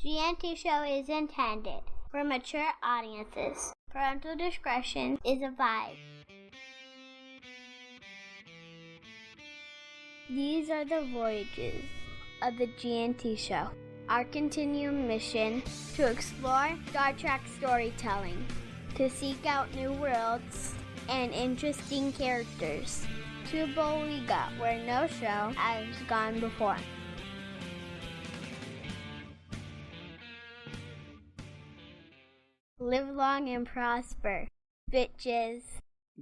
GNT Show is intended for mature audiences. Parental discretion is advised. These are the voyages of the GNT Show. Our continuing mission to explore Star Trek storytelling, to seek out new worlds and interesting characters, to boldly go where no show has gone before. Live long and prosper, bitches.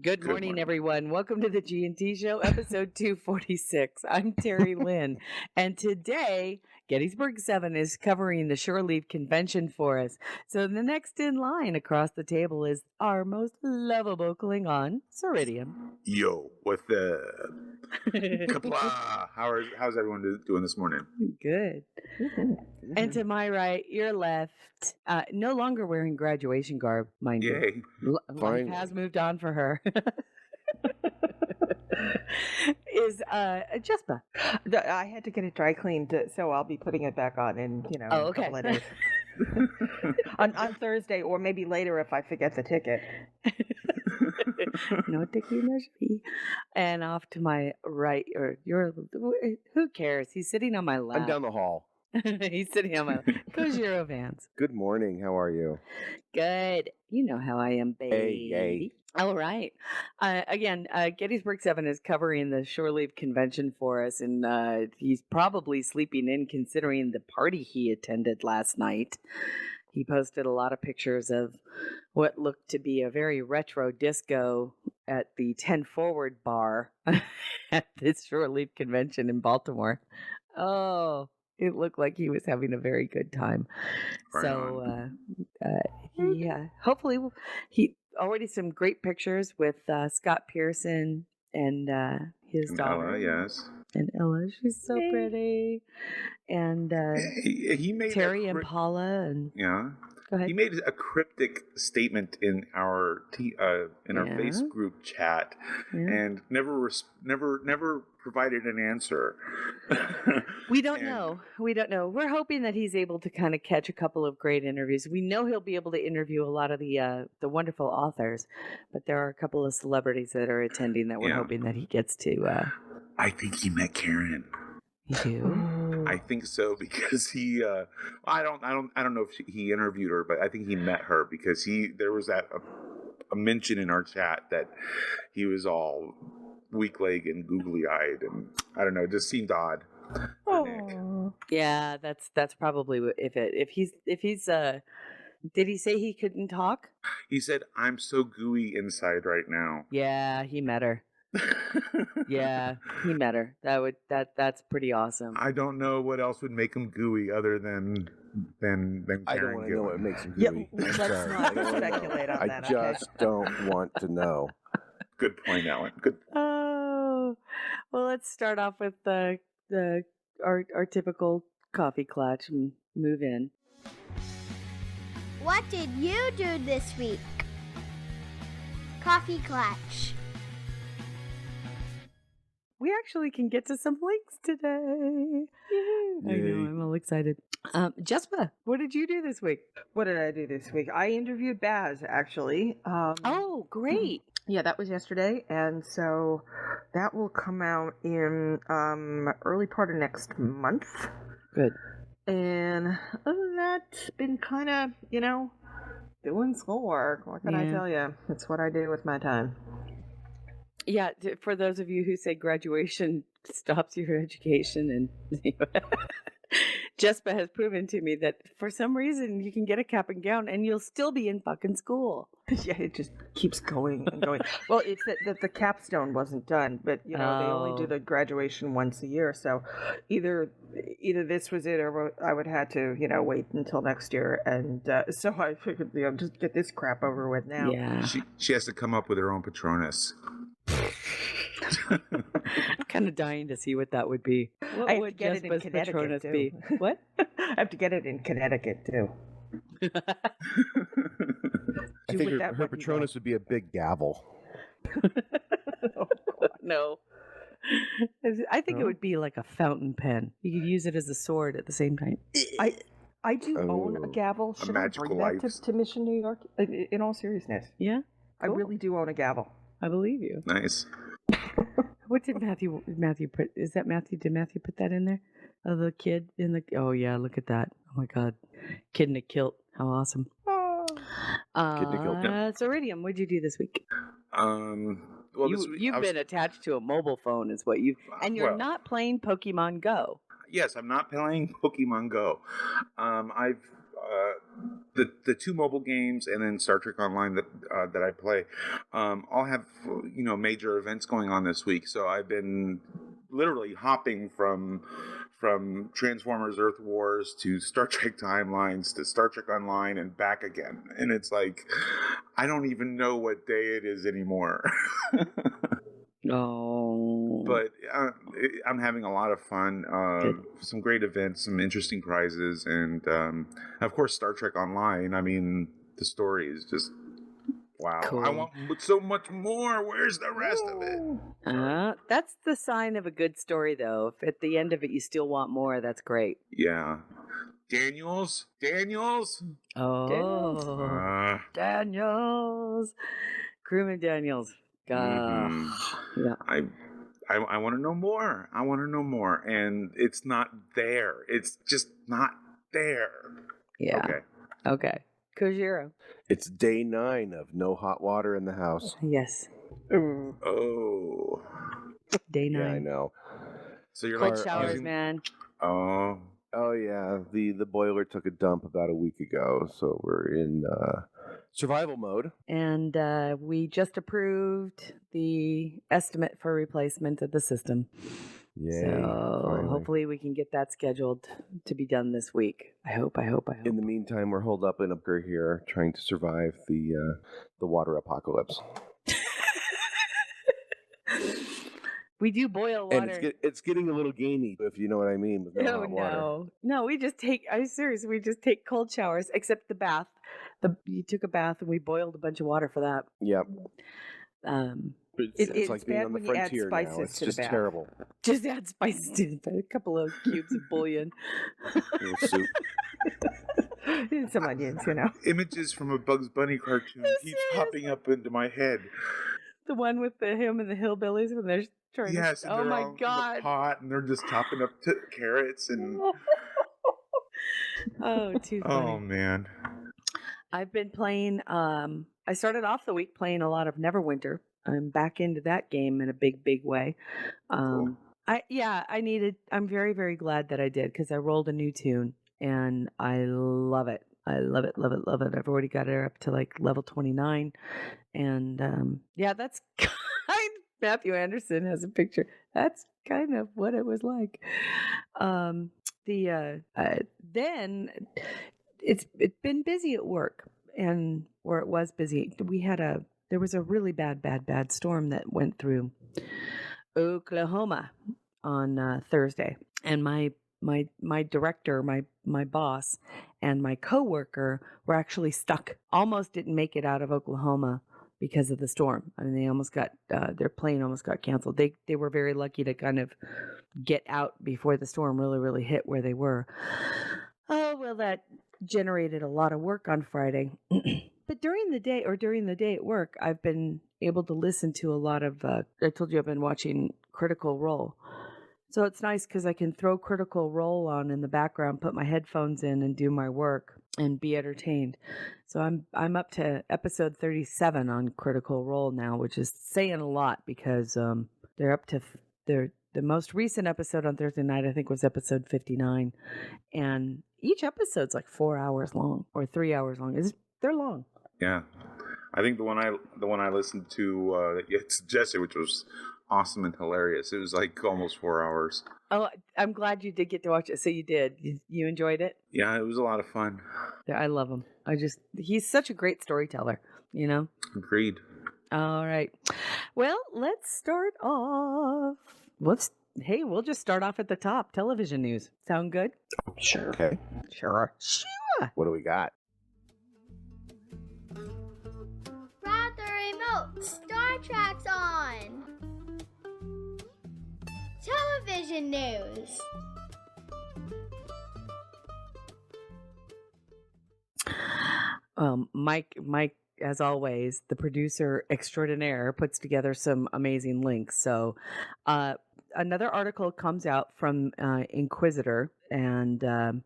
Good morning, everyone. Welcome to the G&T Show, episode 246. I'm Terry Lynn, and today, Gettysburg 7 is covering the Shore Leave Convention for us. So the next in line across the table is our most lovable Klingon, Ceridium. Yo, what's the Kapla? How's everyone doing this morning? Good. And to my right, your left, no longer wearing graduation garb, mind you. Yay. Life has moved on for her. Is Jespa. I had to get it dry cleaned, so I'll be putting it back on in, in a couple of days. on Thursday, or maybe later if I forget the ticket. No ticket, no fee. And off to my right, or who cares? He's sitting on my lap. I'm down the hall. He's sitting on my lap. Kojiro Vance. Good morning. How are you? Good. You know how I am, baby. Hey. All right. Again, Gettysburg 7 is covering the Shore Leave Convention for us, and he's probably sleeping in considering the party he attended last night. He posted a lot of pictures of what looked to be a very retro disco at the 10 Forward bar at this Shore Leave Convention in Baltimore. Oh, it looked like he was having a very good time. Right So hopefully he already some great pictures with Scott Pearson and his daughter. Ella, yes. And Ella, she's so pretty. And He made Terry and Paula and yeah. Go ahead. He made a cryptic statement in our face group chat, and never provided an answer. We don't know. We're hoping that he's able to kind of catch a couple of great interviews. We know he'll be able to interview a lot of the wonderful authors, but there are a couple of celebrities that are attending that we're hoping that he gets to. I think he met Karen. You do? I think so because he. I don't know if he interviewed her, but I think he met her because there was a mention in our chat that he was all weak leg and googly eyed, and I don't know. It just seemed odd. Oh, yeah. That's probably if he's. Did he say he couldn't talk? He said, "I'm so gooey inside right now." Yeah, he met her. Yeah, he met her. That's pretty awesome. I don't know what else would make him gooey other than Karen I don't want to know what makes him Yeah, gooey. let's not speculate on that. I just don't want to know. Good point, Alan. Good. Oh, well, let's start off with our typical coffee clutch and move in. What did you do this week? Coffee Clutch. We actually can get to some links today. I know, I'm all excited. Jespa, what did you do this week? What did I do this week? I interviewed Baz, actually. Oh, great. Yeah, that was yesterday, and so that will come out in early part of next month. Good. And other than that, been kind of, doing schoolwork. What can I tell you? It's what I do with my time. Yeah, for those of you who say graduation stops your education, and Jespa has proven to me that for some reason you can get a cap and gown and you'll still be in fucking school. Yeah, it just keeps going and going. Well, it's that the capstone wasn't done, but they only do the graduation once a year. So either this was it, or I would have to wait until next year. And so I figured just get this crap over with now. Yeah, she has to come up with her own Patronus. I'm kind of dying to see what that would be. What would get it in Connecticut Patronus too. be? What? I have to get it in Connecticut too. I think her Patronus would be a big gavel. Oh, God, no. I think it would be like a fountain pen. You could use it as a sword at the same time. I do own a gavel. Should I bring that to Mission New York? In all seriousness. Yeah? Cool. I really do own a gavel. I believe you. Nice. What did Matthew put? Is that Matthew? Did Matthew put that in there? The kid in the... Oh, yeah, look at that. Oh, my God. Kid in a kilt. How awesome. Kid in a kilt. Yeah. So, Iridium, what'd you do this week? Well, you've been attached to a mobile phone is what you... And you're not playing Pokemon Go. Yes, I'm not playing Pokemon Go. I've... the two mobile games and then Star Trek Online that I play all have major events going on this week. So I've been literally hopping from Transformers Earth Wars to Star Trek Timelines to Star Trek Online and back again. And it's like I don't even know what day it is anymore. Oh, but I'm having a lot of fun. Some great events, some interesting prizes, and of course Star Trek Online. I mean, the story is just wow. Cool. I want so much more. Where's the rest of it? That's the sign of a good story, though. If at the end of it you still want more, that's great. Yeah. Daniels. Oh, Daniels. Crewman Daniels. Yeah. I want to know more. And it's not there. It's just not there. Yeah. Okay. Kojiro. It's day 9 of no hot water in the house. Yes. Oh. Day 9. Yeah, I know. So you're cold showers, man. Oh yeah. The boiler took a dump about a week ago, so we're in survival mode. And we just approved the estimate for replacement of the system. Yay, so finally. Hopefully we can get that scheduled to be done this week. I hope. In the meantime, we're holed up in a bunker here trying to survive the water apocalypse. We do boil water. And it's getting a little gamey, if you know what I mean. With no hot water. No, we just take, I'm serious, we just take cold showers, except the bath. You took a bath and we boiled a bunch of water for that. Yep. It's like being on the frontier now. It's just terrible. Just add spices to it. A couple of cubes of bouillon. A little soup. Some onions, Images from a Bugs Bunny cartoon keep popping up into my head. The one with him and the hillbillies when they're trying to... Oh my God. In the pot and they're just chopping up carrots and... Oh, too funny. Oh, man. I've been playing... I started off the week playing a lot of Neverwinter. I'm back into that game in a big, big way. Cool. I'm very, very glad that I did because I rolled a new tune and I love it. I love it. I've already got her up to like level 29. And that's Matthew Anderson has a picture. That's kind of what it was like. Then it's been busy at work, and where it was busy, there was a really bad storm that went through Oklahoma on Thursday, and my director, my boss, and my coworker were actually stuck. Almost didn't make it out of Oklahoma because of the storm. I mean, they almost got their plane almost got canceled. They were very lucky to kind of get out before the storm really, really hit where they were. Oh well, that generated a lot of work on Friday. But during the day at work, I've been able to listen to a lot of. I told you I've been watching Critical Role. So it's nice because I can throw Critical Role on in the background, put my headphones in, and do my work and be entertained. So I'm up to episode 37 on Critical Role now, which is saying a lot because they're up to the most recent episode on Thursday night, I think, was episode 59, and each episode's like 4 hours long or 3 hours long. They're long. Yeah, I think the one I listened to that you had suggested, which was awesome and hilarious. It was like almost 4 hours. Oh, I'm glad you did get to watch it. So you did. You enjoyed it? Yeah, it was a lot of fun. Yeah, I love him. He's such a great storyteller, Agreed. All right. Well, let's start off. We'll just start off at the top. Television news. Sound good? Sure. Okay. Sure. What do we got? Grab the remote. Star Trek's on. Television news. Mike, as always, the producer extraordinaire, puts together some amazing links. So, another article comes out from Inquisitor and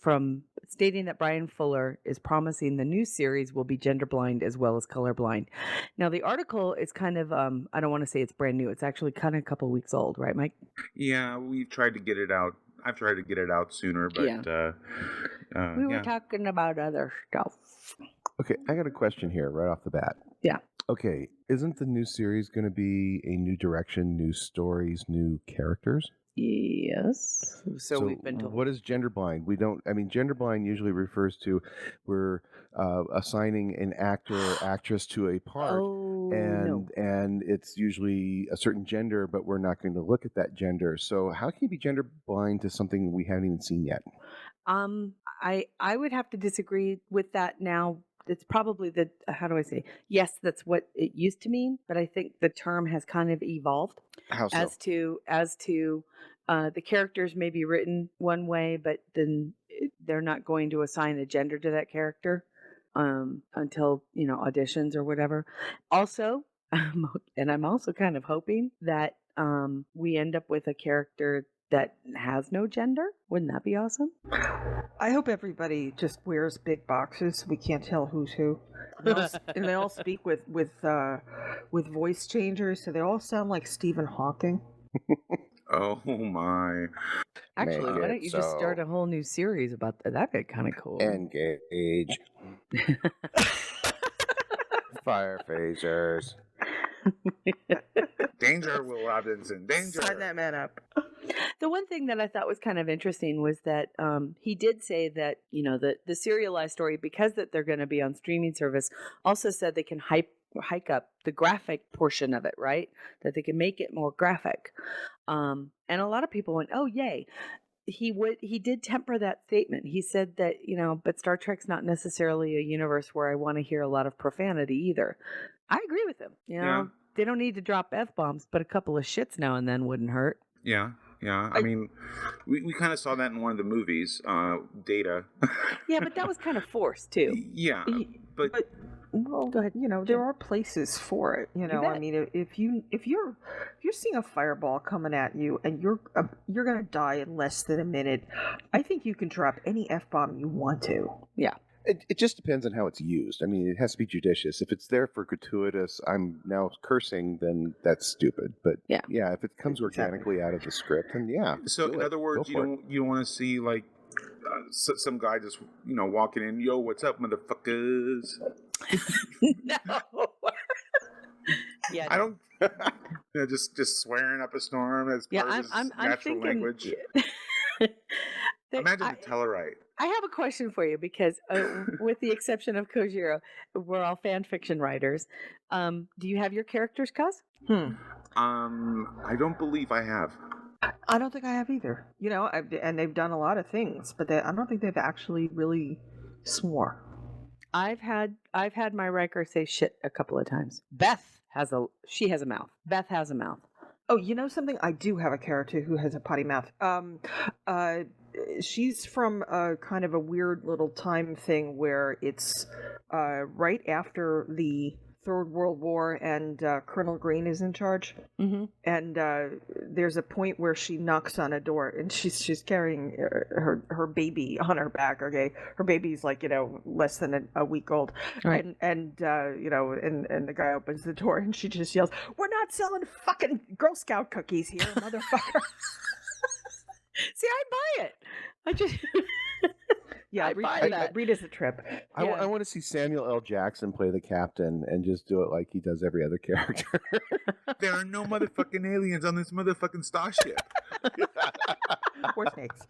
from stating that Brian Fuller is promising the new series will be gender blind as well as colorblind. Now, the article is kind of, I don't want to say it's brand new. It's actually kind of a couple weeks old, right, Mike? Yeah, we've tried to get it out. I've tried to get it out sooner, but We were talking about other stuff. Okay, I got a question here right off the bat. Yeah. Okay, isn't the new series going to be a new direction, new stories, new characters? Yes. So we've been told. What is gender blind? We don't. I mean, gender blind usually refers to we're assigning an actor or actress to a part, and it's usually a certain gender, but we're not going to look at that gender. So how can you be gender blind to something we haven't even seen yet? I would have to disagree with that now. It's probably how do I say? Yes, that's what it used to mean, but I think the term has kind of evolved. How so? As to the characters may be written one way, but then they're not going to assign a gender to that character until auditions or whatever. Also, and I'm also kind of hoping that we end up with a character that has no gender. Wouldn't that be awesome? I hope everybody just wears big boxes so we can't tell who's who. And they all speak with voice changers, so they all sound like Stephen Hawking. Oh my! Actually, why don't you just start a whole new series about that? That'd be kind of cool. Engage. Fire phasers. Danger, Will Robinson. Danger. Sign that man up. The one thing that I thought was kind of interesting was that he did say that the serialized story, because that they're going to be on streaming service, also said they can hike up the graphic portion of it, right? That they can make it more graphic. And a lot of people went, "Oh, yay!" He did temper that statement. He said that but Star Trek's not necessarily a universe where I want to hear a lot of profanity either. I agree with him. Yeah. They don't need to drop F-bombs, but a couple of shits now and then wouldn't hurt. Yeah. I mean, we kind of saw that in one of the movies, Data. Yeah, but that was kind of forced too. Yeah, but well, go ahead. There are places for it. I mean, if you're seeing a fireball coming at you and you're gonna die in less than a minute, I think you can drop any F-bomb you want to. Yeah. It just depends on how it's used. I mean, it has to be judicious. If it's there for gratuitous, I'm now cursing, then that's stupid. But yeah, if it comes organically out of the script, then yeah. So in other words, you don't want to see like some guy just walking in, yo, what's up, motherfuckers? No. Yeah. I don't. Just swearing up a storm as part of his natural language. Imagine the Tellarite. I have a question for you because, with the exception of Kojiro, we're all fan fiction writers. Do you have your characters, Cuz? I don't believe I have. I don't think I have either. And they've done a lot of things, but I don't think they've actually really swore. I've had my Riker say shit a couple of times. Beth has a mouth. Beth has a mouth. Oh, something? I do have a character who has a potty mouth. She's from kind of a weird little time thing where it's right after the Third World War and Colonel Green is in charge. Mm-hmm. And there's a point where she knocks on a door and she's carrying her baby on her back. Okay, her baby's like less than a week old, right? And the guy opens the door and she just yells, "We're not selling fucking Girl Scout cookies here, motherfucker." See, I buy it. I just read as a trip. I want to see Samuel L. Jackson play the captain and just do it like he does every other character. There are no motherfucking aliens on this motherfucking starship. Or snakes.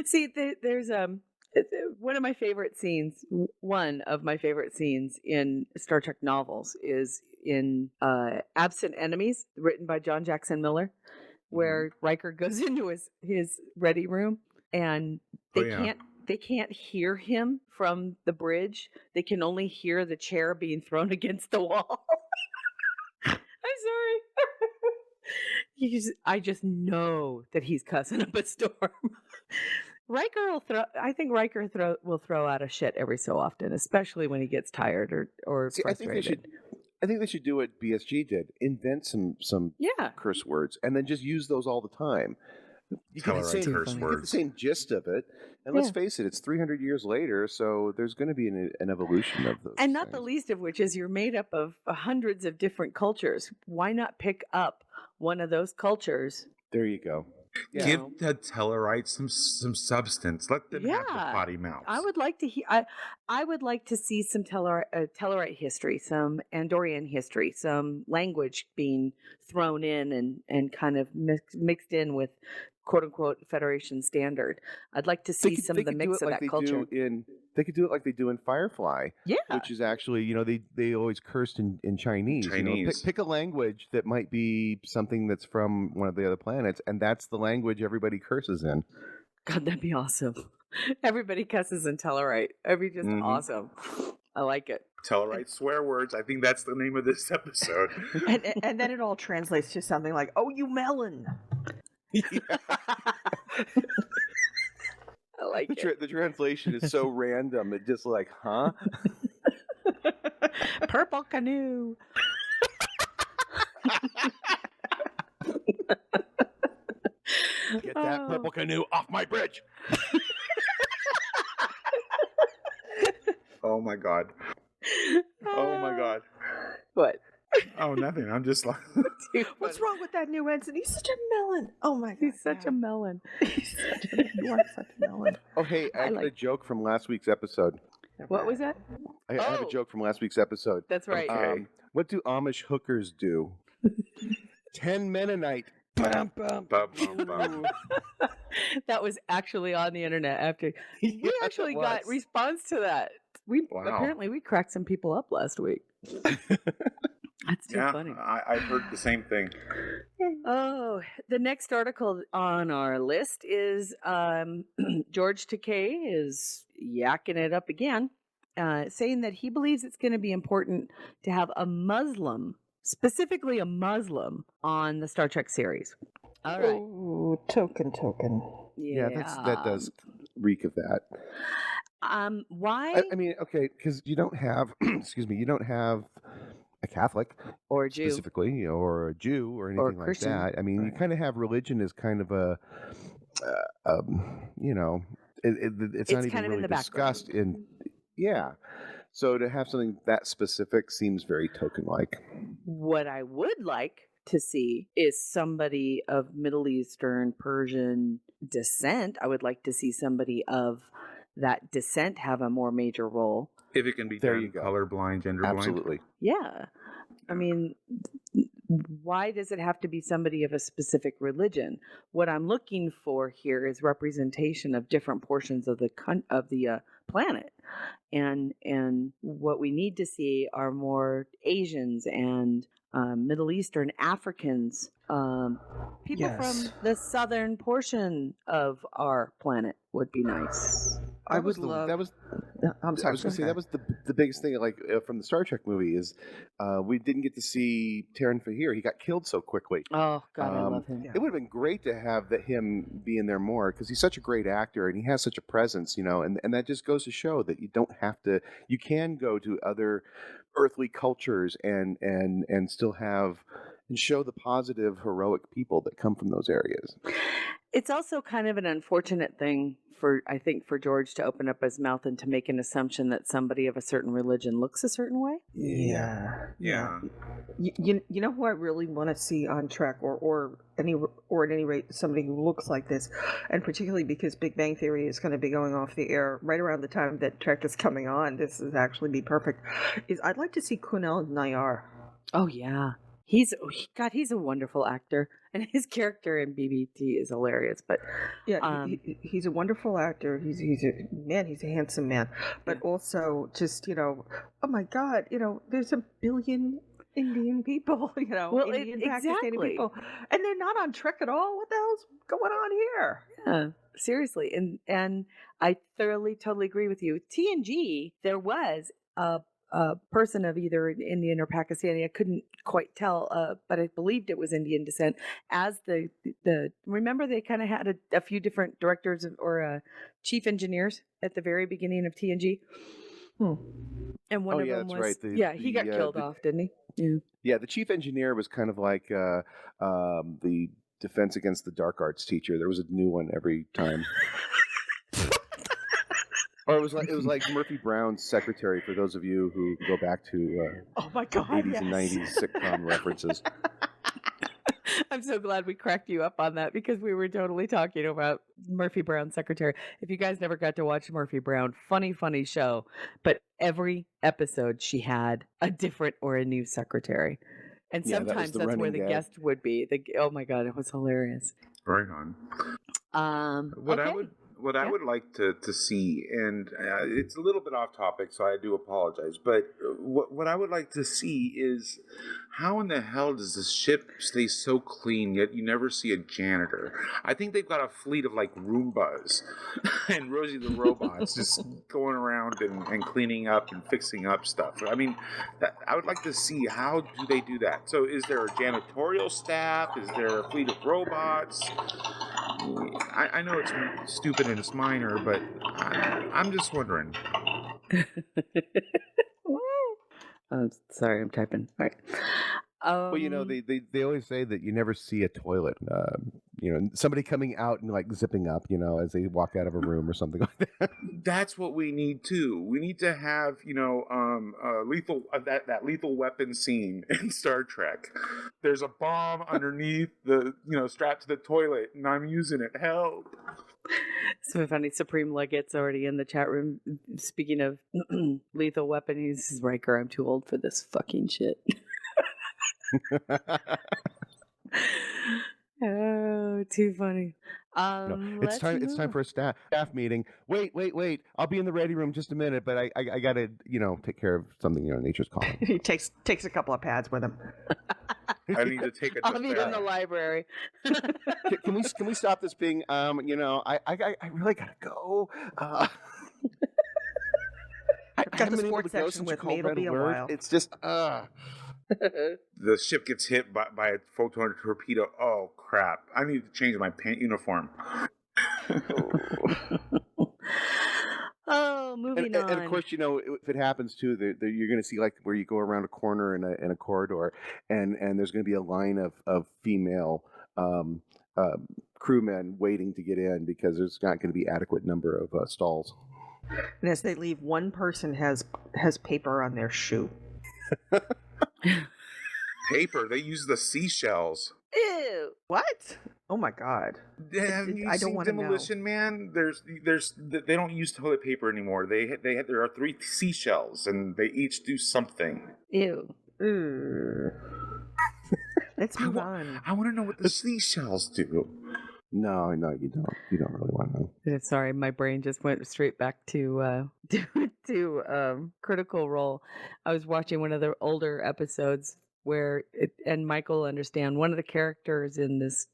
See, there's one of my favorite scenes. One of my favorite scenes in Star Trek novels is in Absent Enemies, written by John Jackson Miller, where Riker goes into his ready room and they can't hear him from the bridge. They can only hear the chair being thrown against the wall. I'm sorry. I just know that he's cussing up a storm. Riker will throw. I think Riker will throw out a shit every so often, especially when he gets tired or See, frustrated. I think they should do what BSG did: invent some Yeah. curse words, and then just use those all the time. You get, the Tellarite same, curse you get the words. same gist of it, and let's face it, it's 300 years later, so there's going to be an evolution of those. And not the things. least of which is you're made up of hundreds of different cultures. Why not pick up one of those cultures? There you go. Yeah. Give the Tellarites some substance. Let them have the potty mouths. I would like to I would like to see some Tellarite history, some Andorian history, some language being thrown in and kind of mixed in with quote unquote Federation standard. I'd like to see some of the mix of that culture. They could do it like they do in Firefly. Yeah. Which is actually, they always cursed in Chinese. Pick a language that might be something that's from one of the other planets, and that's the language everybody curses in. God, that'd be awesome. Everybody cusses in Tellarite. That'd be just awesome. I like it. Tellarite swear words. I think that's the name of this episode. and then it all translates to something like, "Oh, you melon." I like it. The translation is so random. It just like, huh? Purple canoe. Get that purple canoe off my bridge. Oh my god. Oh my god. What? Oh, nothing. I'm just like, What's wrong with that new ensign? He's such a melon. Oh my god. He's such a melon. You are such a melon. Oh, hey, I got a joke from last week's episode. What was that? I have a joke from last week's episode. That's right. Okay. What do Amish hookers do? 10 Mennonite. bum, bum, bum. That was actually on the internet after we Yes, actually it got was. response to that. Apparently we cracked some people up last week. That's too Yeah, funny. I heard the same thing. Oh, the next article on our list is George Takei is yakking it up again, saying that he believes it's going to be important to have a Muslim, specifically a Muslim, on the Star Trek series. All right. Oh, token. Yeah, that does reek of that. Why? I mean, okay, because you don't have, you don't have a Catholic or a Jew specifically, or a Jew or anything like that. I mean, you kind of have religion as kind of a, it's not even really discussed in. Yeah, so to have something that specific seems very token-like. What I would like to see is somebody of Middle Eastern, Persian descent. I would like to see somebody of that descent have a more major role. If it can be done colorblind, gender blind. Absolutely. Yeah. I mean, why does it have to be somebody of a specific religion? What I'm looking for here is representation of different portions of the planet. And what we need to see are more Asians and Middle Eastern, Africans, people from the southern portion of our planet would be nice. I would love. That was. I'm sorry. I was going to say that was the biggest thing. Like from the Star Trek movie is, we didn't get to see Terran Fahir. He got killed so quickly. Oh God, I love him. It would have been great to have him be in there more because he's such a great actor and he has such a presence, and that just goes to show that you don't have to. You can go to other earthly cultures and still have and show the positive, heroic people that come from those areas. It's also kind of an unfortunate thing for George to open up his mouth and to make an assumption that somebody of a certain religion looks a certain way. Yeah. You know who I really want to see on Trek, or at any rate somebody who looks like this, and particularly because Big Bang Theory is going to be going off the air right around the time that Trek is coming on. This is actually be perfect. I'd like to see Kunal Nayyar. Oh yeah. He's a wonderful actor, and his character in BBT is hilarious. But yeah, he's a wonderful actor. He's a handsome man. But also, just oh my God, there's a billion Indian people, Indian Pakistani people, and they're not on Trek at all. What the hell's going on here? Yeah, seriously, and I totally agree with you. TNG, there was a person of either Indian or Pakistani. I couldn't quite tell, but I believed it was Indian descent. As the remember they kind of had a few different directors or chief engineers at the very beginning of TNG. And one of them was right. he got killed off, didn't he? Yeah. Yeah, the chief engineer was kind of like the Defense Against the Dark Arts teacher. There was a new one every time. Or it was like Murphy Brown's secretary, for those of you who go back to oh my God, 80s and 90s sitcom references. I'm so glad we cracked you up on that because we were totally talking about Murphy Brown's secretary. If you guys never got to watch Murphy Brown, funny show. But every episode she had a different or a new secretary. And sometimes that's where the guest would be. Oh my God, it was hilarious. Right on. What I would like to see, and it's a little bit off topic, so I do apologize, but what I would like to see is how in the hell does the ship stay so clean yet you never see a janitor? I think they've got a fleet of like Roombas and Rosie the robots just going around and cleaning up and fixing up stuff. I mean, I would like to see how do they do that. So is there a janitorial staff? Is there a fleet of robots? I know it's stupid and it's minor, but I'm just wondering. Oh, sorry, I'm typing. All right. Well, they always say that you never see a toilet. Somebody coming out and like zipping up, as they walk out of a room or something like that. That's what we need too. We need to have, lethal that lethal weapon scene in Star Trek. There's a bomb underneath the, strapped to the toilet, and I'm using it. Help. So funny. Supreme Legate's already in the chat room. Speaking of lethal weapon, he says, Riker, I'm too old for this fucking shit. Oh, too funny. It's time for a staff meeting. Wait. I'll be in the ready room just a minute, but I gotta, take care of something, nature's calling. He takes a couple of pads with him. I need to take a I'll be in the library. Can we stop this being I really gotta go. I've got the sports section with me. It'll be a while. It's just the ship gets hit by a photon torpedo. Oh crap! I need to change my pant uniform. Oh, moving on. And of course, if it happens too, you're going to see like where you go around a corner in a corridor, and there's going to be a line of female crewmen waiting to get in because there's not going to be adequate number of stalls. And as they leave, one person has paper on their shoe. Paper. They use the seashells. Ew. What? Oh my God. Have you seen Demolition Man? They don't use toilet paper anymore. There are 3 seashells and they each do something. Ew. Let's move on. I want to know what the seashells do. No, you don't. You don't really want to know. Sorry, my brain just went straight back to Critical Role. I was watching one of the older episodes where and Michael will understand one of the characters in this.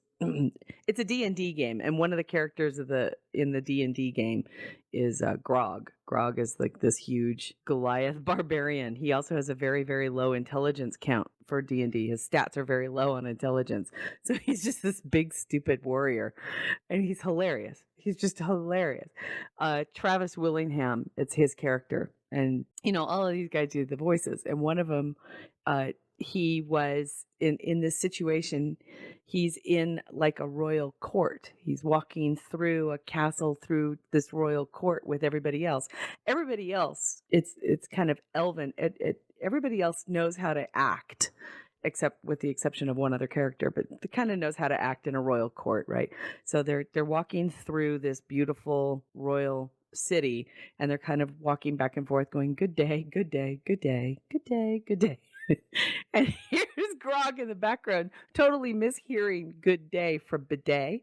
It's a D&D game, and one of the characters in the D&D game is Grog. Grog is like this huge Goliath barbarian. He also has a very, very low intelligence count for D&D. His stats are very low on intelligence. So he's just this big, stupid warrior, and he's hilarious. He's just hilarious. Travis Willingham, it's his character. And, all of these guys do the voices, and one of them, he was in this situation. He's in like a royal court. He's walking through a castle through this royal court with everybody else. Everybody else, it's kind of elven. Everybody else knows how to act, except with the exception of one other character, but they kind of knows how to act in a royal court, right? So they're walking through this beautiful royal city, and they're kind of walking back and forth going, good day, good day, good day, good day, good day. And here's Grog in the background, totally mishearing good day from bidet.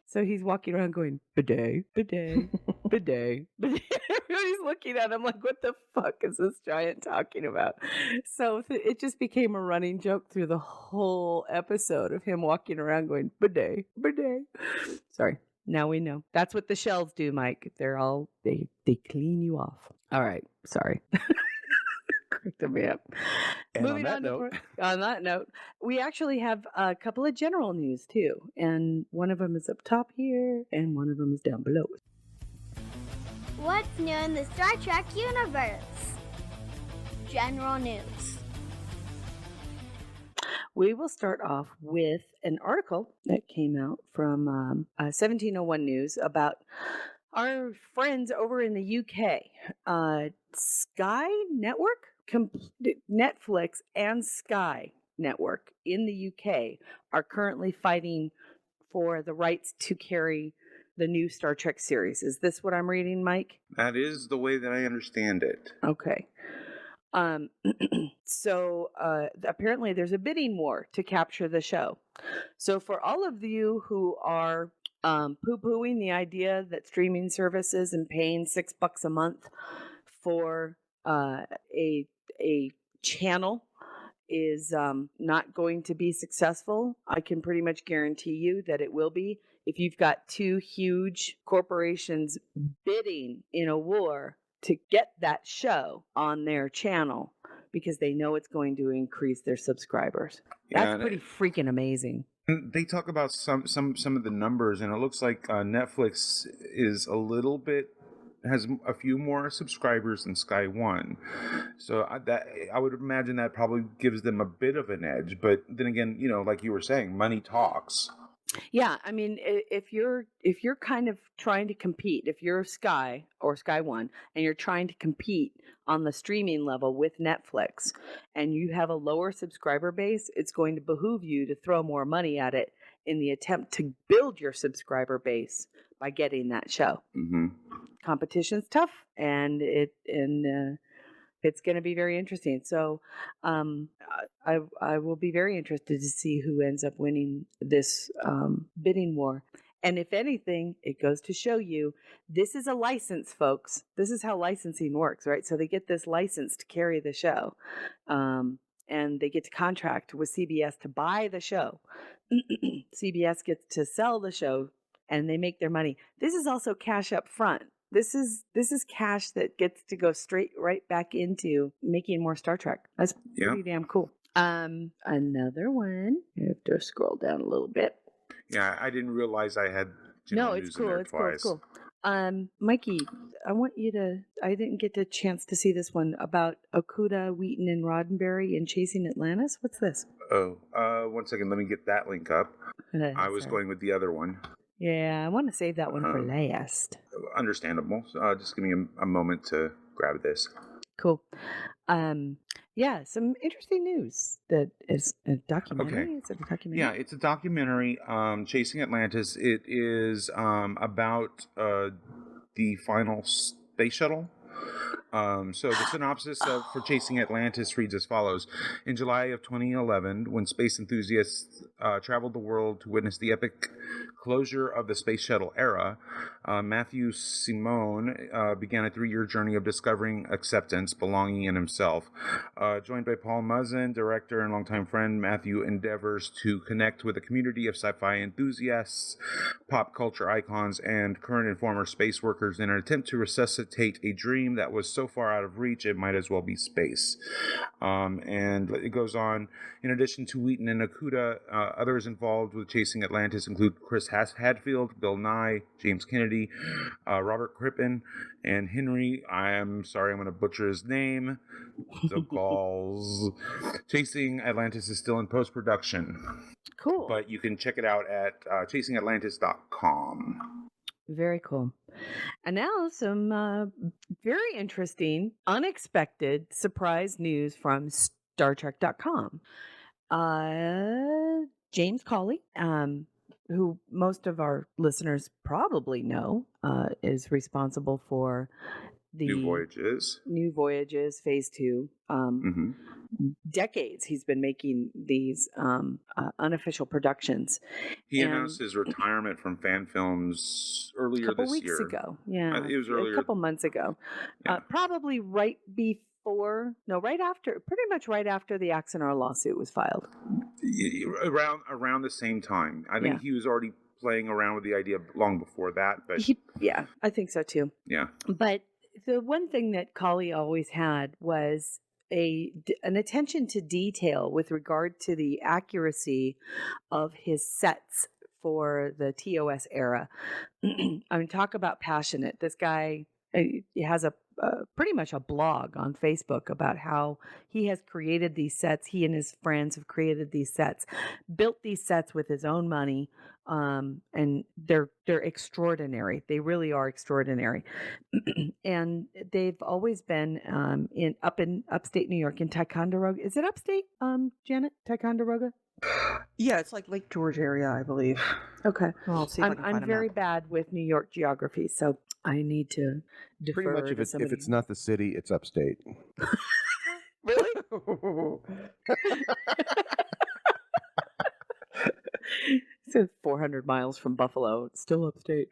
So he's walking around going, bidet, bidet, bidet, bidet. Everybody's looking at him like, what the fuck is this giant talking about? So it just became a running joke through the whole episode of him walking around going, bidet, bidet. Sorry. Now we know. That's what the shells do, Mike. They're all, they clean you off. All right. Sorry. looked at me up. And Moving on that note, we actually have a couple of general news too, and one of them is up top here, and one of them is down below. What's new in the Star Trek universe? General news. We will start off with an article that came out from 1701 News about our friends over in the UK. Sky Network, Netflix and Sky Network in the UK are currently fighting for the rights to carry the new Star Trek series. Is this what I'm reading, Mike? That is the way that I understand it. Okay. So apparently there's a bidding war to capture the show. So for all of you who are poo-pooing the idea that streaming services and paying $6 a month for a channel is not going to be successful, I can pretty much guarantee you that it will be. If you've got two huge corporations bidding in a war to get that show on their channel because they know it's going to increase their subscribers. That's pretty freaking amazing. They talk about some of the numbers, and it looks like Netflix is has a few more subscribers than Sky One. So I would imagine that probably gives them a bit of an edge. But then again, like you were saying, money talks. Yeah, I mean, if you're kind of trying to compete, if you're Sky or Sky One and you're trying to compete on the streaming level with Netflix and you have a lower subscriber base, it's going to behoove you to throw more money at it in the attempt to build your subscriber base by getting that show. Mm-hmm. Competition's tough, and it's going to be very interesting. So I will be very interested to see who ends up winning this bidding war. And if anything, it goes to show you this is a license, folks. This is how licensing works, right? So they get this license to carry the show, and they get to contract with CBS to buy the show. CBS gets to sell the show, and they make their money. This is also cash up front. This is cash that gets to go right back into making more Star Trek. That's pretty damn cool. Another one. You have to scroll down a little bit. Yeah, I didn't realize I had. No, it's cool. It's cool. Mikey, I want you to. I didn't get a chance to see this one about Okuda, Wheaton, and Roddenberry in Chasing Atlantis. What's this? Oh, 1 second. Let me get that link up. I was going with the other one. Yeah, I want to save that one for last. Understandable. So, just give me a moment to grab this. Cool. Yeah, some interesting news. That is a documentary. Okay. Is it a documentary? Yeah, it's a documentary. Chasing Atlantis. It is about the final space shuttle. So the synopsis for Chasing Atlantis reads as follows. In July of 2011, when space enthusiasts traveled the world to witness the epic closure of the space shuttle era, Matthew Simone began a 3-year journey of discovering acceptance, belonging in himself. Joined by Paul Muzzin, director and longtime friend, Matthew endeavors to connect with a community of sci-fi enthusiasts, pop culture icons, and current and former space workers in an attempt to resuscitate a dream that was so far out of reach it might as well be space. And it goes on. In addition to Wheaton and Okuda, others involved with Chasing Atlantis include Chris Hadfield, Bill Nye, James Kennedy, Robert Crippen, and Henry. I am sorry, I'm going to butcher his name. The calls. Chasing Atlantis is still in post-production. Cool. But you can check it out at chasingatlantis.com. Very cool. And now some very interesting, unexpected, surprise news from StarTrek.com. James Cawley, who most of our listeners probably know, is responsible for the New Voyages Phase 2. Decades he's been making these unofficial productions. He announced his retirement from fan films earlier this year. A couple weeks ago. Yeah. It was earlier. A couple months ago. Yeah. Probably right after the Axanar lawsuit was filed. Around the same time. I think he was already playing around with the idea long before that. But I think so too. Yeah. But the one thing that Cawley always had was an attention to detail with regard to the accuracy of his sets for the TOS era. I mean, talk about passionate. This guy he has a pretty much a blog on Facebook about how he has created these sets. He and his friends have created these sets, built these sets with his own money, and they're extraordinary. They really are extraordinary, and they've always been in upstate New York in Ticonderoga. Is it upstate, Janet? Ticonderoga? Yeah, it's like Lake George area, I believe. Okay. Well, I'll see if I can find I'm a very map. bad with New York geography, so I need to defer Pretty much, to if somebody. it's not the city, it's upstate. Really? So 400 miles from Buffalo, it's still upstate.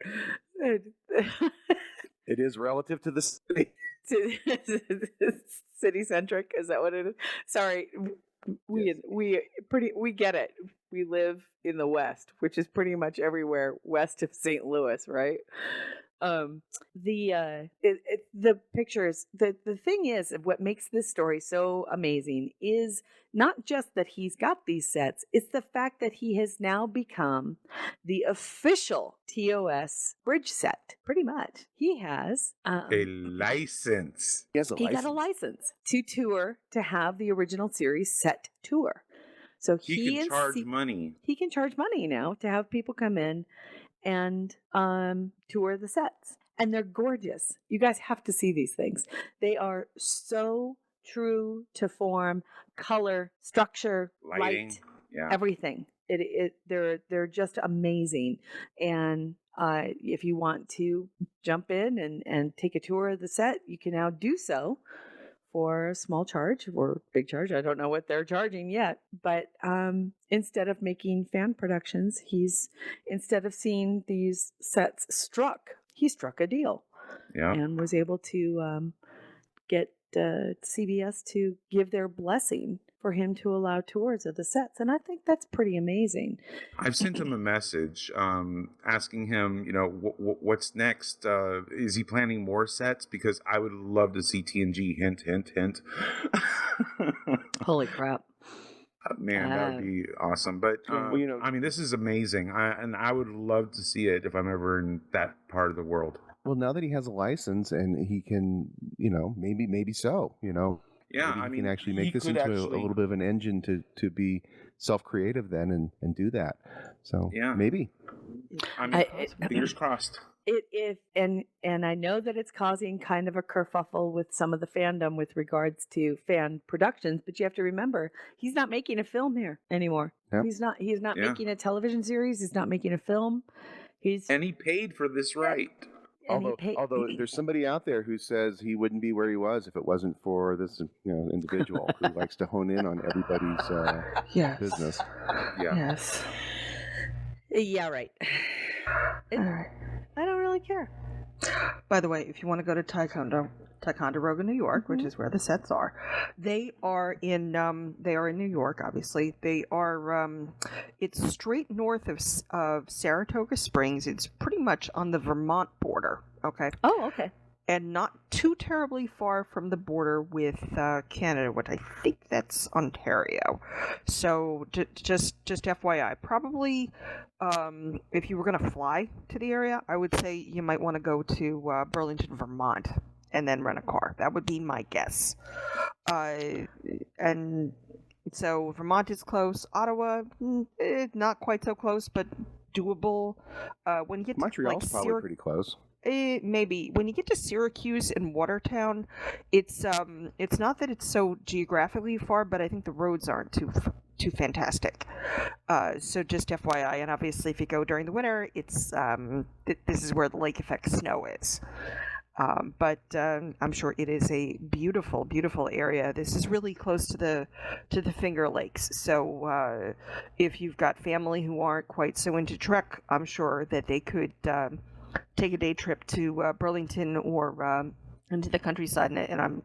It is relative to the city. City centric, is that what it is? Sorry, we get it. We live in the West, which is pretty much everywhere west of St. Louis, right? The pictures, the thing is, what makes this story so amazing is not just that he's got these sets, it's the fact that he has now become the official TOS bridge set. Pretty much, he has A license. He has a he license. got a license to tour, to have the original series set tour. So He can charge money. He can charge money now to have people come in and tour the sets. And they're gorgeous. You guys have to see these things. They are so true to form, color, structure, Lighting. light, Yeah. everything. They're just amazing. And if you want to jump in and take a tour of the set, you can now do so for a small charge or big charge. I don't know what they're charging yet, but instead of making fan productions, instead of seeing these sets he struck a deal. Yeah. And was able to get CBS to give their blessing for him to allow tours of the sets. And I think that's pretty amazing. I've sent him a message asking him, what's next? Is he planning more sets? Because I would love to see TNG. Hint, hint, hint. Holy crap. Man, that would be awesome. But, Well, I mean, this is amazing. And I would love to see it if I'm ever in that part of the world. Well, now that he has a license and he can, maybe so, Yeah, maybe I he mean, can actually he make this could into a actually- little bit of an engine to be self-creative then and do that. So Yeah. maybe. I mean, fingers crossed. And I know that it's causing kind of a kerfuffle with some of the fandom with regards to fan productions, but you have to remember he's not making a film here anymore. Yep. He's not Yeah. making a television series. He's not making a film. And he paid for this right. Although there's somebody out there who says he wouldn't be where he was if it wasn't for this individual who likes to hone in on everybody's Yes. business. Yeah. Yes. Yeah, right. All right. I don't really care. By the way, if you want to go to Ticonderoga, New York, which is where the sets are, they are in New York. Obviously, they are. It's straight north of Saratoga Springs. It's pretty much on the Vermont border. Okay. Oh, okay. And not too terribly far from the border with Canada, which I think that's Ontario. So just FYI, probably if you were going to fly to the area, I would say you might want to go to Burlington, Vermont, and then rent a car. That would be my guess. And so Vermont is close. Ottawa, not quite so close, but doable. When you get Montreal's to probably pretty close. Maybe when you get to Syracuse and Watertown, it's not that it's so geographically far, but I think the roads aren't too fantastic. So just FYI, and obviously if you go during the winter, it's this is where the lake effect snow is. But I'm sure it is a beautiful, beautiful area. This is really close to the Finger Lakes. So if you've got family who aren't quite so into trek, I'm sure that they could take a day trip to Burlington or into the countryside, and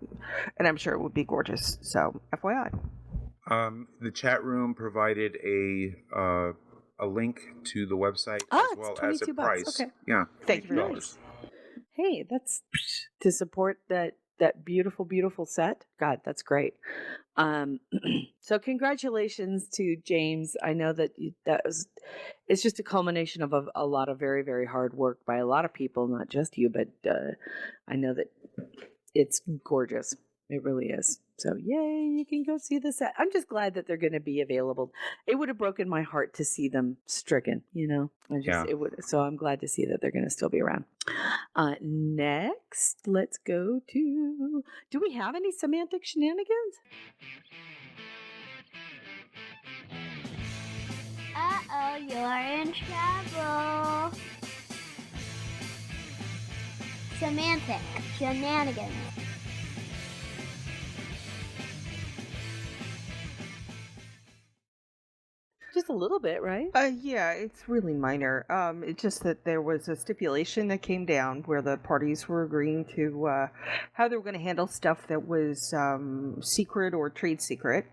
I'm sure it would be gorgeous. So FYI. The chat room provided a link to the website as it's well as a $22. price. Okay. Yeah. Thank you very $22. much. Hey, that's to support that that beautiful, beautiful set. God, that's great. So congratulations to James. I know that it's just a culmination of a lot of very, very hard work by a lot of people, not just you, but I know that it's gorgeous. It really is. So yay, you can go see the set. I'm just glad that they're going to be available. It would have broken my heart to see them stricken, it would. So I'm glad to see that they're going to still be around. Next, let's go to, do we have any semantic shenanigans? Uh-oh, you're in trouble. Semantic shenanigans. Just a little bit, right? Yeah, it's really minor. It's just that there was a stipulation that came down where the parties were agreeing to how they were going to handle stuff that was secret or trade secret.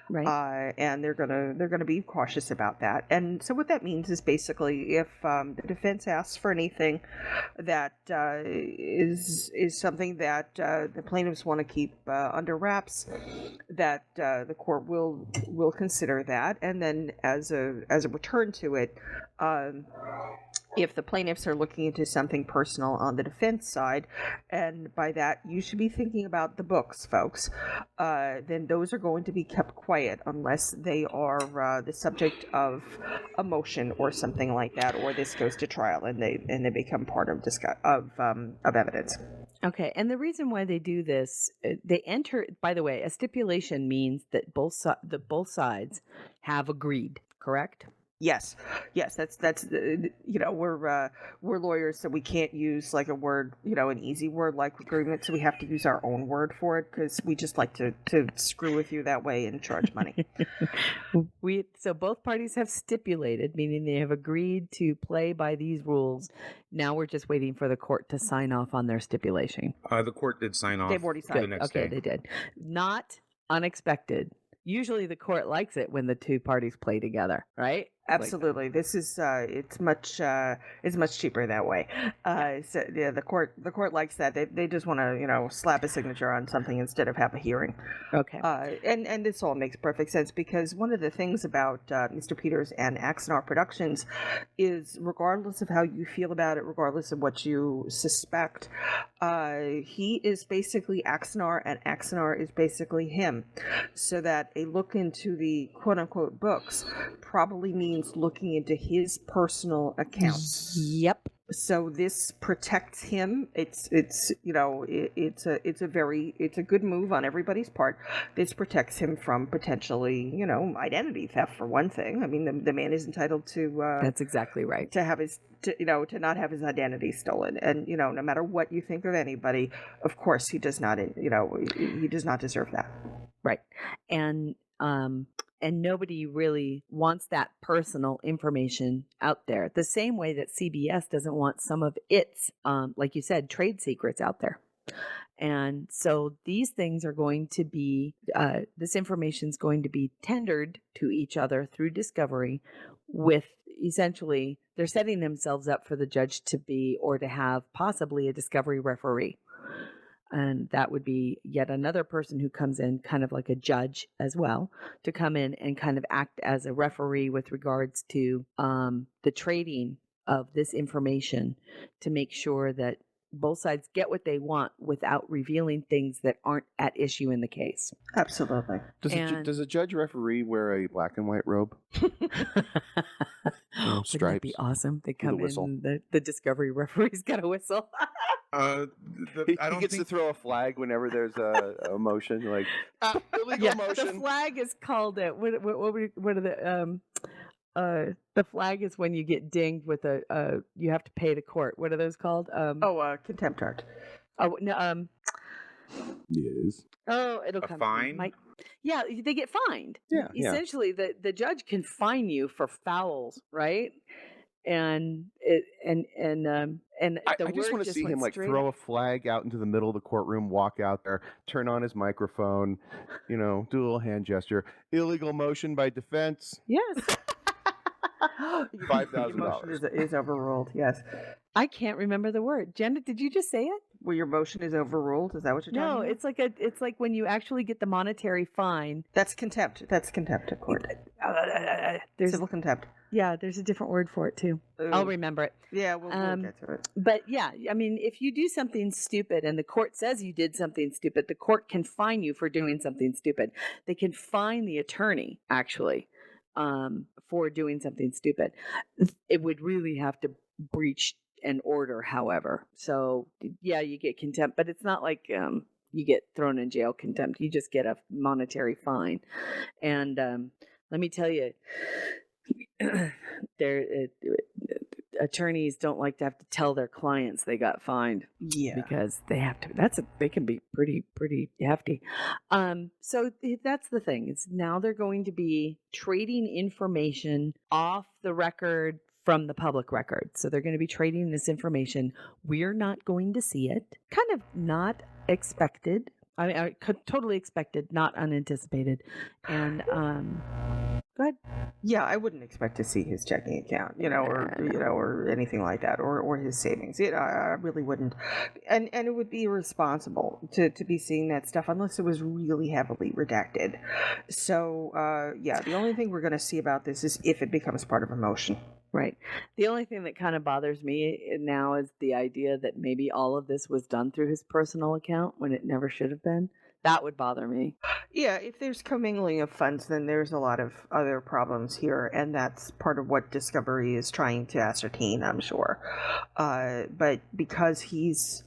Right. And they're gonna be cautious about that. And so what that means is basically if the defense asks for anything that is something that the plaintiffs want to keep under wraps, that the court will consider that, and then as a return to it. If the plaintiffs are looking into something personal on the defense side, and by that you should be thinking about the books, folks, then those are going to be kept quiet unless they are the subject of a motion or something like that, or this goes to trial and they become part of evidence. Okay, and the reason why they do this, they enter. By the way, a stipulation means that both sides have agreed. Correct? Yes, that's we're lawyers, so we can't use like a word, an easy word like agreement, so we have to use our own word for it because we just like to screw with you that way and charge money. So both parties have stipulated, meaning they have agreed to play by these rules. Now we're just waiting for the court to sign off on their stipulation. The court did sign off. They've already signed. The next day. They did. Not unexpected. Usually the court likes it when the two parties play together, right? Absolutely. This is it's much cheaper that way. So yeah, the court likes that. They just want to slap a signature on something instead of have a hearing. Okay. And this all makes perfect sense because one of the things about Mr. Peters and Axanar Productions is, regardless of how you feel about it, regardless of what you suspect, he is basically Axanar and Axanar is basically him. So that a look into the quote unquote books probably means looking into his personal accounts. Yep. So this protects him. It's a good move on everybody's part. This protects him from potentially, identity theft for one thing. I mean, the man is entitled to. That's exactly right. To have to not have his identity stolen, and no matter what you think of anybody, of course he does not. He does not deserve that. Right, and nobody really wants that personal information out there. The same way that CBS doesn't want some of its, like you said, trade secrets out there. And so these things are going to be, this information is going to be tendered to each other through discovery with essentially, they're setting themselves up for the judge to be or to have possibly a discovery referee. And that would be yet another person who comes in kind of like a judge as well, to come in and kind of act as a referee with regards to the trading of this information to make sure that both sides get what they want without revealing things that aren't at issue in the case. Absolutely. Does a judge referee wear a black and white robe? Wouldn't that be awesome? They come in, the discovery referee's got a whistle. He gets to throw a flag whenever there's a motion, like illegal motion. The flag is called it. What are the flag is when you get dinged with you have to pay to court. What are those called? Contempt charge. Oh no. Yes. Oh, it'll come. A fine. Yeah, they get fined. Yeah. Essentially, the judge can fine you for fouls, right? And I just want to see him throw a flag out into the middle of the courtroom, walk out there, turn on his microphone, do a little hand gesture. Illegal motion by defense. Yes. $5,000 is overruled. Yes. I can't remember the word. Jenna, did you just say it? Where your motion is overruled? Is that what you're talking No, about? it's like when you actually get the monetary fine. That's contempt. That's contempt of court. There's Civil contempt. Yeah, there's a different word for it too. I'll Ooh. remember it. Yeah, we'll get to it. But yeah, I mean, if you do something stupid and the court says you did something stupid, the court can fine you for doing something stupid. They can fine the attorney actually for doing something stupid. It would really have to breach an order, however. So yeah, you get contempt, but it's not like you get thrown in jail contempt. You just get a monetary fine. And let me tell you, attorneys don't like to have to tell their clients they got fined. Yeah, because they have to. They can be pretty hefty. So that's the thing. It's now they're going to be trading information off the record from the public record. So they're going to be trading this information. We're not going to see it. Kind of not expected. I mean, totally expected, not unanticipated. And go ahead. Yeah, I wouldn't expect to see his checking account, or anything like that, or his savings. I really wouldn't, and it would be irresponsible to be seeing that stuff unless it was really heavily redacted. So yeah, the only thing we're going to see about this is if it becomes part of a motion. Right. The only thing that kind of bothers me now is the idea that maybe all of this was done through his personal account when it never should have been. That would bother me. Yeah, if there's commingling of funds, then there's a lot of other problems here, and that's part of what Discovery is trying to ascertain, I'm sure. But because he's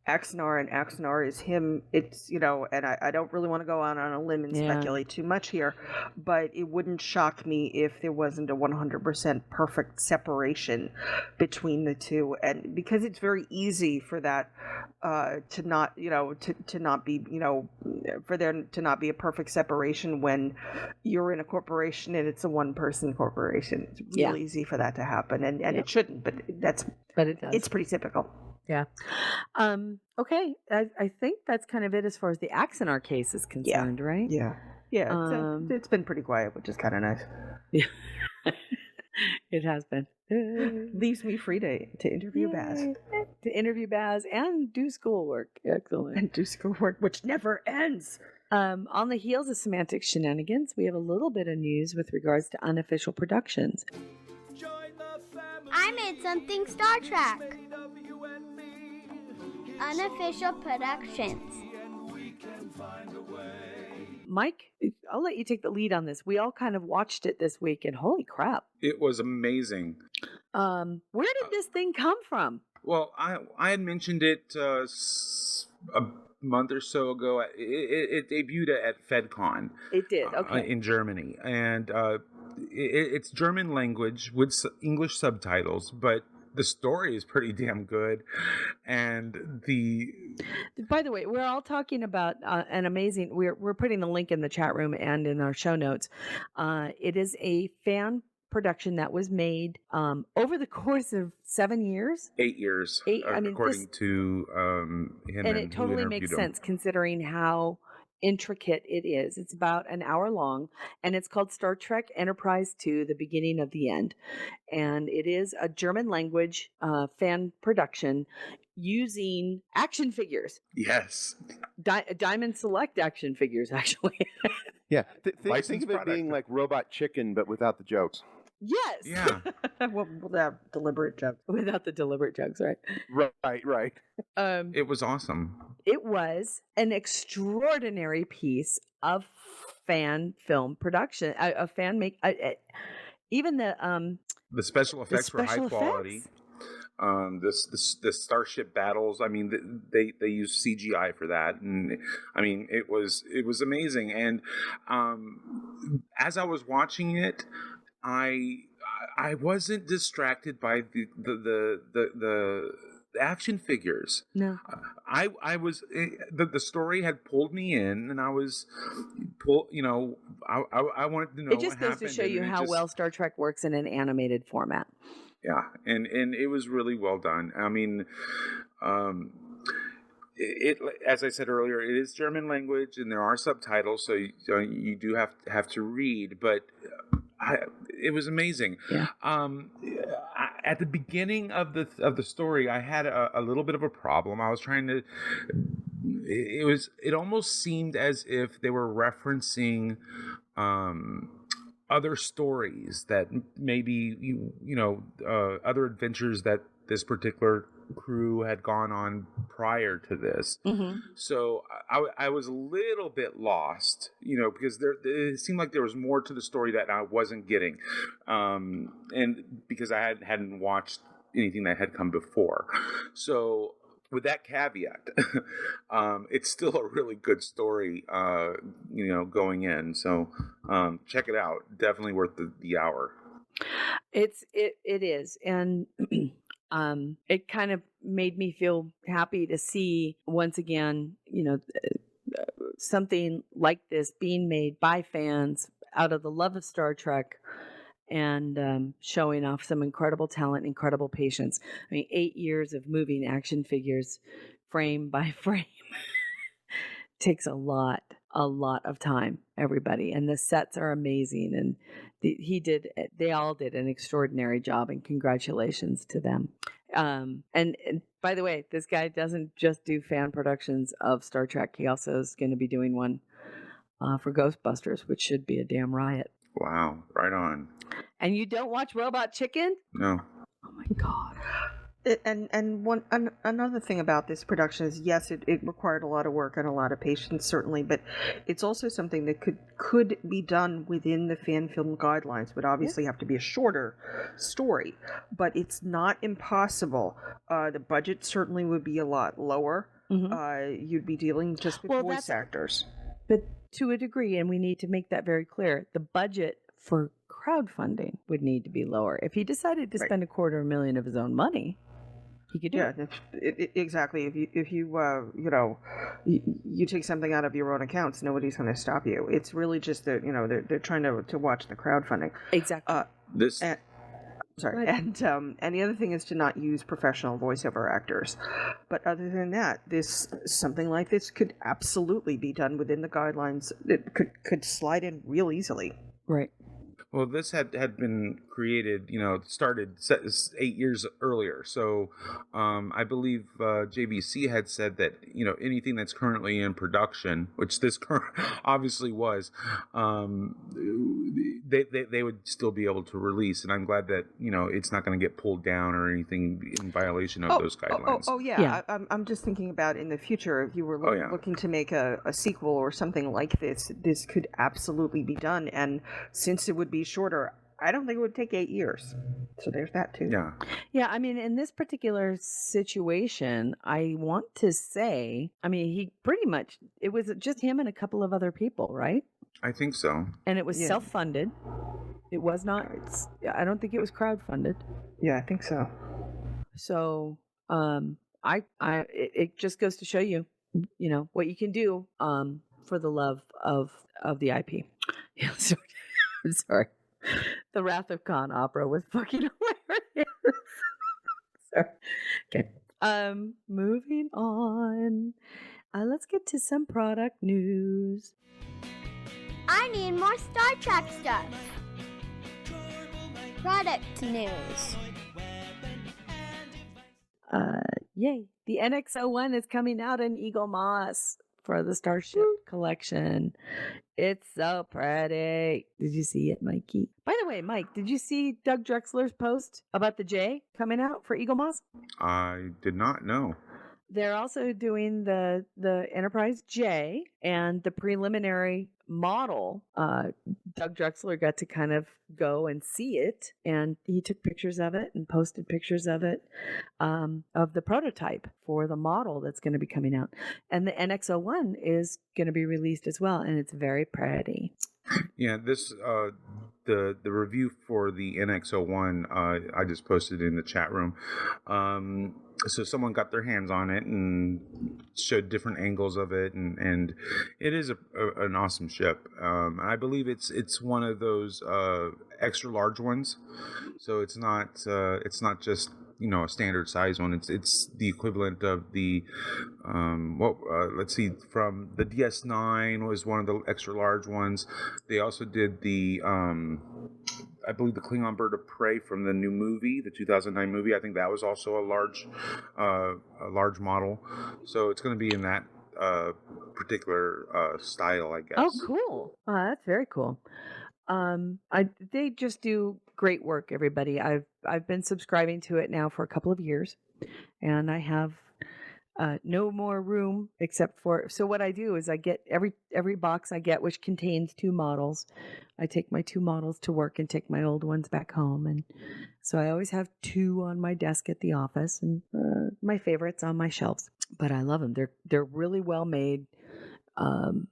Axanar and Axanar is him, it's, and I don't really want to go on a limb and speculate too much here, but it wouldn't shock me if there wasn't a 100% perfect separation between the two, and because it's very easy for that to not, to not be, for there to not be a perfect separation when you're in a corporation and it's a one-person corporation. It's really easy for that to happen, and it shouldn't, but it does. It's pretty typical. Yeah. Okay. I think that's kind of it as far as the Axanar case is concerned, right? Yeah. Yeah. It's been pretty quiet, which is kind of nice. Yeah. It has been. Leaves me free to interview Baz. To interview Baz and do schoolwork. Excellent. And do schoolwork, which never ends. On the heels of Semantic Shenanigans, we have a little bit of news with regards to unofficial productions. I made something Star Trek. Unofficial productions. Mike, I'll let you take the lead on this. We all kind of watched it this week, and holy crap. It was amazing. Where did this thing come from? Well, I had mentioned it a month or so ago. It debuted at FedCon. It did, okay. In Germany. And it's German language with English subtitles, but the story is pretty damn good. And by the way, we're all talking about an amazing, we're putting the link in the chat room and in our show notes. It is a fan production that was made over the course of 7 years. 8 years. According to him. And it totally makes sense considering how intricate it is. It's about an hour long, and it's called Star Trek Enterprise 2, The Beginning of the End. And it is a German language fan production using action figures. Yes. Diamond Select action figures, actually. Yeah. Think of it being like Robot Chicken, but without the jokes. Yes. Yeah. Without deliberate jokes. Without the deliberate jokes, right? Right. It was awesome. It was an extraordinary piece of fan film production. A fan make even the special effects were high quality. The starship battles. I mean, they use CGI for that, and I mean, it was amazing. And as I was watching it, I wasn't distracted by the action figures. No, I was the story had pulled me in, and I was I wanted to know. It just goes to show you how well Star Trek works in an animated format. Yeah, and it was really well done. I mean, it as I said earlier, it is German language, and there are subtitles, so you do have to read, but. It was amazing. Yeah. at the beginning of the story, I had a little bit of a problem. I was trying to. It almost seemed as if they were referencing other stories that maybe other adventures that this particular crew had gone on prior to this. Mm-hmm. So I was a little bit lost, because it seemed like there was more to the story that I wasn't getting, and because I hadn't watched anything that had come before. So with that caveat, it's still a really good story, going in. So check it out. Definitely worth the hour. It is, and it kind of made me feel happy to see once again, something like this being made by fans out of the love of Star Trek, and showing off some incredible talent, incredible patience. I mean, 8 years of moving action figures frame by frame takes a lot of time, everybody. And the sets are amazing. And they all did an extraordinary job, and congratulations to them. And by the way, this guy doesn't just do fan productions of Star Trek. He also is going to be doing one for Ghostbusters, which should be a damn riot. Wow, right on. And you don't watch Robot Chicken? No. Oh my God. Another thing about this production is, yes, it required a lot of work and a lot of patience, certainly, but it's also something that could be done within the fan film guidelines. Would obviously have to be a shorter story, but it's not impossible. The budget certainly would be a lot lower. Mm-hmm. You'd be dealing just with voice actors. But to a degree, and we need to make that very clear, the budget for crowdfunding would need to be lower. If he decided to spend $250,000 of his own money, he could do it. Exactly. If you take something out of your own accounts, nobody's going to stop you. It's really just that they're trying to watch the crowdfunding. Exactly. And the other thing is to not use professional voiceover actors. But other than that, something like this could absolutely be done within the guidelines. It could slide in real easily. Right. Well, this had been created, started 8 years earlier. So I believe JVC had said that, anything that's currently in production, which this obviously was, they would still be able to release. And I'm glad that, it's not going to get pulled down or anything in violation of those guidelines. Yeah. I'm just thinking about in the future, if you were looking to make a sequel or something like this could absolutely be done. And since it would be shorter, I don't think it would take 8 years. So there's that too. Yeah. I mean, in this particular situation, I want to say, he pretty much, it was just him and a couple of other people, right? I think so. And it was self-funded. It was not, I don't think it was crowdfunded. Yeah, I think so. So, it just goes to show you, what you can do, for the love of the IP. Yeah, I'm sorry. The Wrath of Khan opera was fucking hilarious. Sorry. Okay. Moving on. Let's get to some product news. I need more Star Trek stuff. Product news. Yay. The NX-01 is coming out in Eagle Moss for the Starship collection. It's so pretty. Did you see it, Mikey? By the way, Mike, did you see Doug Drexler's post about the J coming out for Eagle Moss? I did not know. They're also doing the Enterprise J and the preliminary model. Doug Drexler got to kind of go and see it, and he took pictures of it and posted pictures of it, of the prototype for the model that's going to be coming out. And the NX-01 is going to be released as well, and it's very pretty. Yeah, this the review for the NX-01 I just posted in the chat room. So someone got their hands on it and showed different angles of it, and it is an awesome ship. I believe it's one of those extra large ones, so it's not just a standard size one. It's the equivalent of the let's see, from the DS9 was one of the extra large ones. They also did the I believe the Klingon Bird of Prey from the new movie, the 2009 movie. I think that was also a large model. So it's going to be in that particular style, I guess. Oh, cool. That's very cool. They just do great work, everybody. I've been subscribing to it now for a couple of years, and I have no more room except for. So what I do is I get every box I get, which contains 2 models. I take my 2 models to work and take my old ones back home, and so I always have 2 on my desk at the office, and my favorites on my shelves. But I love them. They're really well made.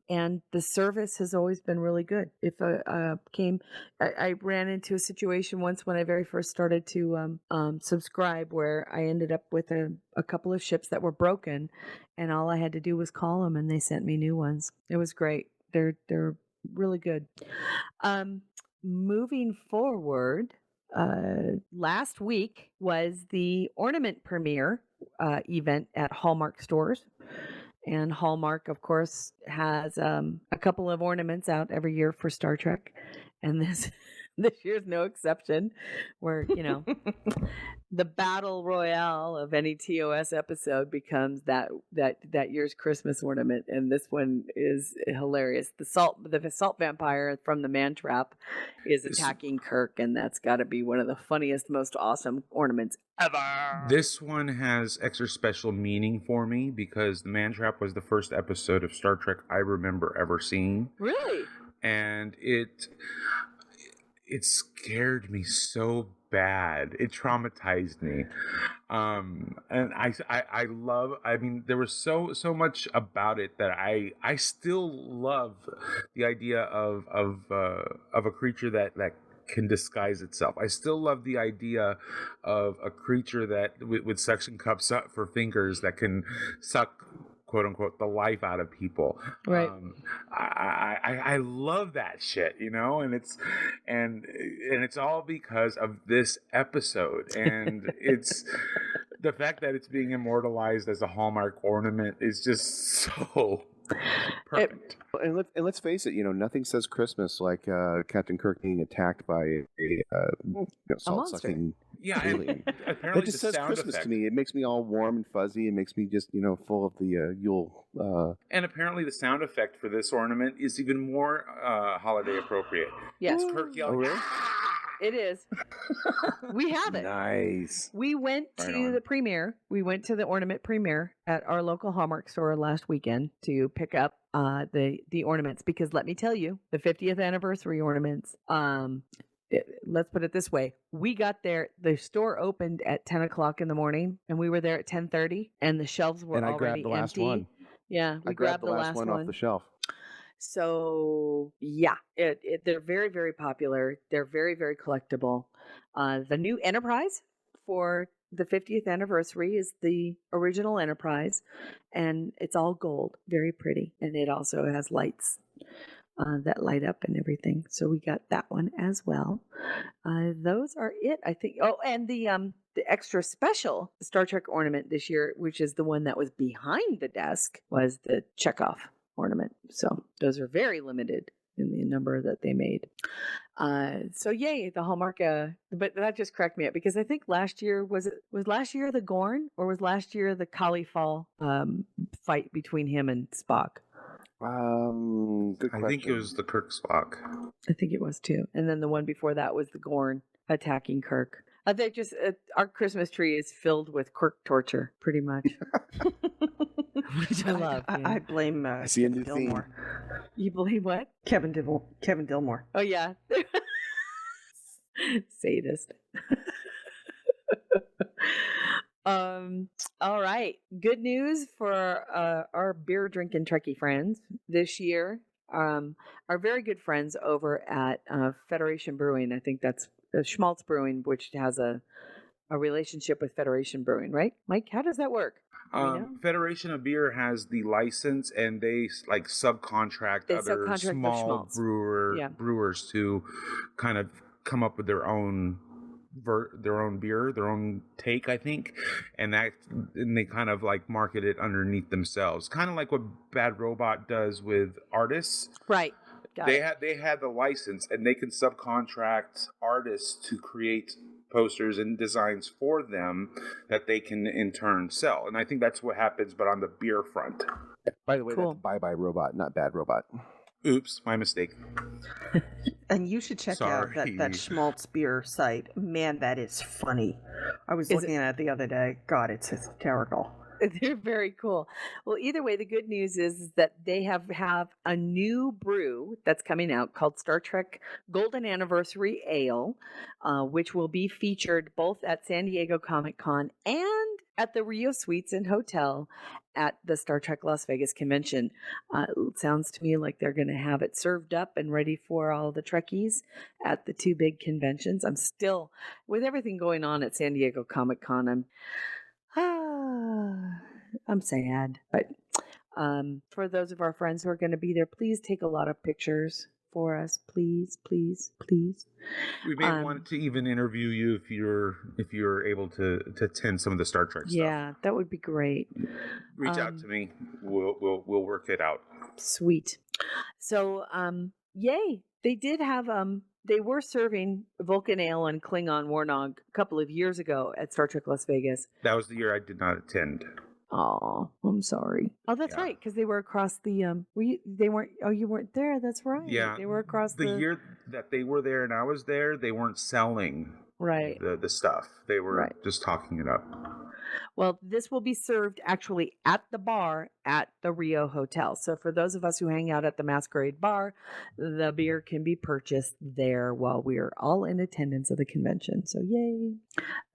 And the service has always been really good. If I ran into a situation once when I very first started to subscribe, where I ended up with a couple of ships that were broken, and all I had to do was call them, and they sent me new ones. It was great. They're really good. Moving forward, last week was the ornament premiere event at Hallmark stores. And Hallmark, of course, has a couple of ornaments out every year for Star Trek. And this year's no exception, where, the battle royale of any TOS episode becomes that year's Christmas ornament. And this one is hilarious. The salt vampire from the Man Trap is attacking Kirk, and that's got to be one of the funniest, most awesome ornaments ever. This one has extra special meaning for me because the Man Trap was the first episode of Star Trek I remember ever seeing. Really? And it scared me so bad. It traumatized me. And I mean, there was so much about it that I still love the idea of a creature that can disguise itself. I still love the idea of a creature that with suction cups up for fingers that can suck, quote unquote, the life out of people. Right. I love that shit, and it's all because of this episode, and it's the fact that it's being immortalized as a Hallmark ornament is just so perfect. And let's face it, nothing says Christmas like Captain Kirk being attacked by a salt-sucking alien. Apparently it just the says sound Christmas effect. to me. It makes me all warm and fuzzy. It makes me just, full of the Yule. And apparently the sound effect for this ornament is even more holiday appropriate. Yes. It's Kirk yelling. Oh, really? It is. We have it. Nice. We went Right to on. the premiere. We went to the ornament premiere at our local Hallmark store last weekend to pick up the ornaments, because let me tell you, the 50th anniversary ornaments. Let's put it this way: we got there. The store opened at 10 o'clock in the morning, and we were there at 10:30, and the shelves were And I already grabbed the last empty. one. Yeah, we I grabbed the last one off one. the shelf. So yeah, they're very, very popular. They're very, very collectible. The new Enterprise for the 50th anniversary is the original Enterprise, and it's all gold, very pretty, and it also has lights that light up and everything. So we got that one as well. Those are it, I think. Oh, and the extra special Star Trek ornament this year, which is the one that was behind the desk, was the Chekhov ornament. So those are very limited in the number that they made. So yay, the Hallmark. But that just cracked me up, because I think last year was last year the Gorn, or was last year the Kali-Fall fight between him and Spock? Good question. I think it was the Kirk Spock. I think it was too. And then the one before that was the Gorn attacking Kirk. They just our Christmas tree is filled with Kirk torture, pretty much. Which I love. I blame I see a Kevin new theme. Dillmore. You believe what? Kevin Dillmore. Oh yeah. Sadist. All right. Good news for our beer drinking Trekkie friends this year. Our very good friends over at Federation Brewing. I think that's Schmaltz Brewing, which has a relationship with Federation Brewing, right? Mike, how does that work? Do we know? Federation of Beer has the license, and they subcontract They other subcontract the small Schmaltz. Yeah. brewers to kind of come up with their own beer, their own take, I think, and they kind of market it underneath themselves, kind of like what Bad Robot does with artists. Right. Got They it. had the license, and they can subcontract artists to create posters and designs for them that they can in turn sell. And I think that's what happens, but on the beer front. By the way, Cool. that's Bye Bye Robot, not Bad Robot. Oops, my mistake. And you should check out Sorry. that Schmaltz beer site. Man, that is funny. I was Is looking at it the other day. God, it's hysterical. They're very cool. Well, either way, the good news is that they have a new brew that's coming out called Star Trek Golden Anniversary Ale, which will be featured both at San Diego Comic-Con and at the Rio Suites and Hotel at the Star Trek Las Vegas convention. It sounds to me like they're going to have it served up and ready for all the Trekkies at the two big conventions. I'm still, with everything going on at San Diego Comic-Con, I'm sad, but for those of our friends who are going to be there, please take a lot of pictures for us, please, please, please. We may want to even interview you if you're able to attend some of the Star Trek stuff. Yeah, that would be great. Reach out to me. We'll work it out. Sweet. So, yay! They did have they were serving Vulcan Ale and Klingon Warnog a couple of years ago at Star Trek Las Vegas. That was the year I did not attend. Oh, I'm sorry. Oh, that's Yeah. right, because they were across the they weren't. Oh, you weren't there. That's right. Yeah, they were across the year that they were there and I was there. They weren't selling right. the stuff. They were Right. just talking it up. Well, this will be served actually at the bar at the Rio Hotel. So for those of us who hang out at the Masquerade Bar, the beer can be purchased there while we're all in attendance of the convention. So yay.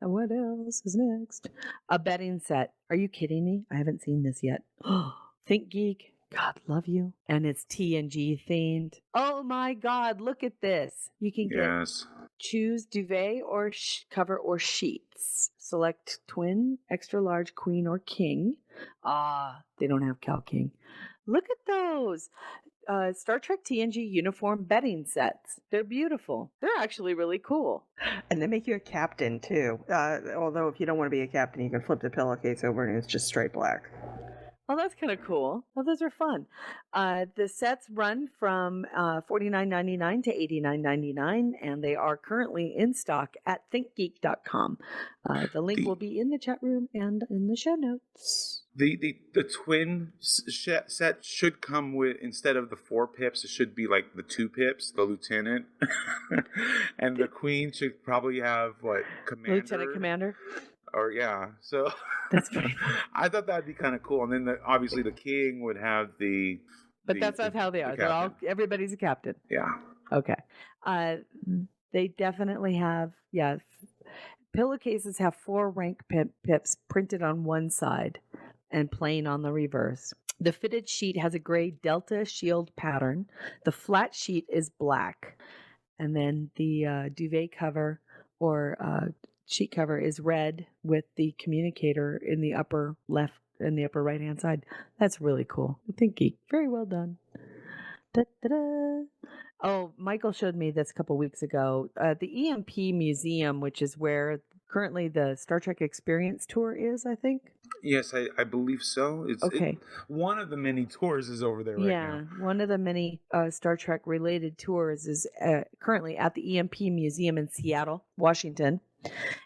And what else is next? A betting set. Are you kidding me? I haven't seen this yet. Think Geek. God love you. And it's TNG themed. Oh my God, look at this. You can get Yes. choose duvet or cover or sheets. Select twin, extra large, queen, or king. They don't have Cal King. Look at those. Star Trek TNG uniform bedding sets. They're beautiful. They're actually really cool. And they make you a captain, too. Although if you don't want to be a captain, you can flip the pillowcase over and it's just straight black. Oh, that's kind of cool. Oh, those are fun. The sets run from $49.99 to $89.99, and they are currently in stock at thinkgeek.com. The link will be in the chat room and in the show notes. The twin set should come with, instead of the 4 pips, it should be like the 2 pips, the lieutenant, and the queen should probably have what, commander, Lieutenant Commander. or yeah. So That's pretty I thought that'd be kind of cool. And then obviously the king would have the. But that's not how they are. They're all, everybody's a captain. Yeah. Okay. They definitely have, pillowcases have 4 rank pips printed on one side and plain on the reverse. The fitted sheet has a gray Delta shield pattern. The flat sheet is black. And then the duvet cover or sheet cover is red with the communicator in the upper left and the upper right hand side. That's really cool. I think Geek. Very well done. Da-da-da. Oh, Michael showed me this a couple weeks ago. The EMP Museum, which is where currently the Star Trek Experience Tour is, I think. Yes, I believe so. It's Okay. One of the many tours is over there right now. One of the many Star Trek related tours is currently at the EMP Museum in Seattle, Washington.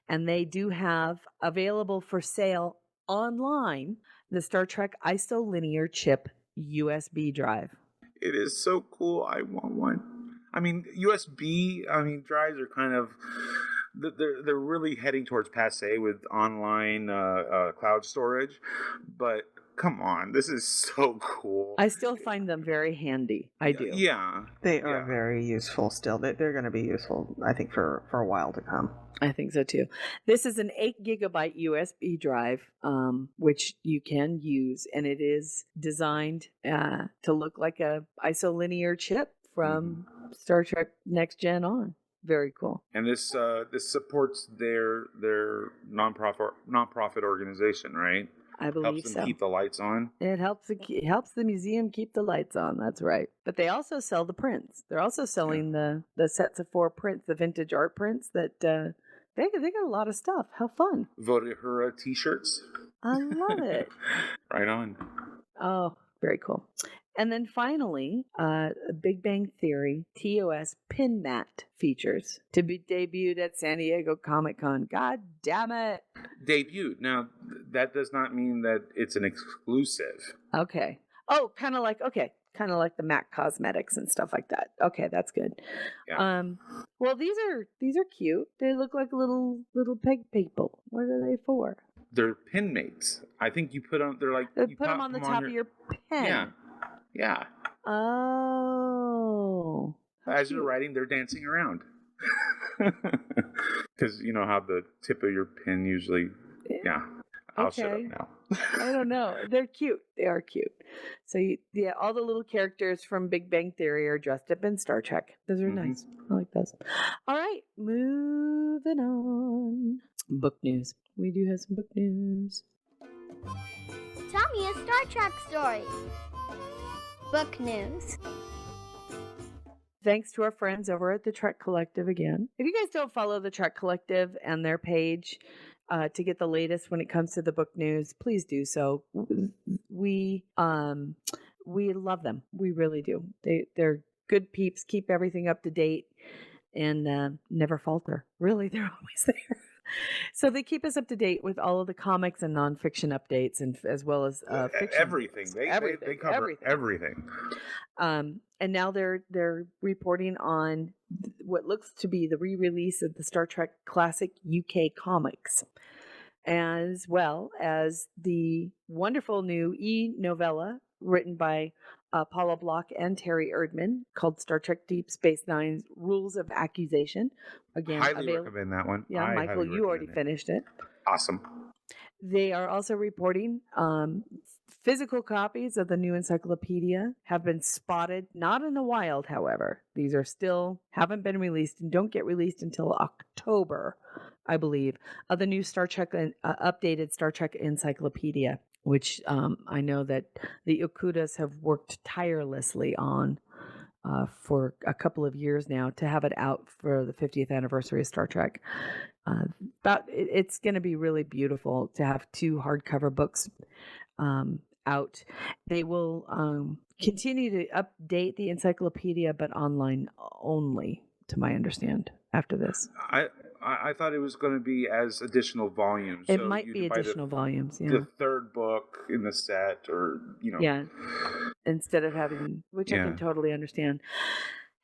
And they do have available for sale online the Star Trek IsoLinear chip USB drive. It is so cool. I want one. I mean, USB, drives are kind of, they're really heading towards passe with online cloud storage. But come on, this is so cool. I still find them very handy. I do. Yeah. They are very useful still. They're going to be useful, I think, for a while to come. I think so too. This is an 8 gigabyte USB drive, which you can use, and it is designed to look like a IsoLinear chip from Star Trek Next Gen on. Very cool. And this supports their nonprofit organization, right? I believe Helps them so. keep the lights on. It helps the museum keep the lights on. That's right. But they also sell the prints. They're also selling the sets of 4 prints, the vintage art prints that they got a lot of stuff. How fun! Votivera t-shirts. I love it. Right on. Oh, very cool. And then finally, Big Bang Theory TOS pin mat features to be debuted at San Diego Comic-Con. God damn it. Debuted. Now, that does not mean that it's an exclusive. Okay. Oh, kind of like the MAC Cosmetics and stuff like that. Okay, that's good. Yeah. Well, these are cute. They look like little peg people. What are they for? They're pin mates. I think you put them. They're like You you put them on the top of your pen. Yeah. Yeah. Oh. As you're writing, they're dancing around. Because you know how the tip of your pen usually. Yeah. I'll shut up now. I don't know. They're cute. They are cute. So all the little characters from Big Bang Theory are dressed up in Star Trek. Those are nice. I like those. All right, moving on. Book news. We do have some book news. Tell me a Star Trek story. Book news. Thanks to our friends over at the Trek Collective again. If you guys don't follow the Trek Collective and their page to get the latest when it comes to the book news, please do so. We love them. We really do. They're good peeps, keep everything up to date, and never falter. Really, they're always there. So they keep us up to date with all of the comics and nonfiction updates, and as well as fiction. Everything. They cover everything. And now they're reporting on what looks to be the re-release of the Star Trek Classic UK comics, as well as the wonderful new e-novella written by Paula Block and Terry Erdman called Star Trek Deep Space Nine's Rules of Accusation. Again, highly recommend that one. Yeah, Michael, you already finished it. Awesome. They are also reporting physical copies of the new encyclopedia have been spotted, not in the wild, however. These are still haven't been released and don't get released until October, I believe, of the new Star Trek updated Star Trek encyclopedia, which I know that the Okudas have worked tirelessly on for a couple of years now to have it out for the 50th anniversary of Star Trek. It's going to be really beautiful to have 2 hardcover books out. They will continue to update the encyclopedia, but online only, to my understand, after this. I thought it was going to be as additional volumes. It might be additional volumes, yeah. The 3rd book in the set, or, Yeah, instead of having, which I can totally understand.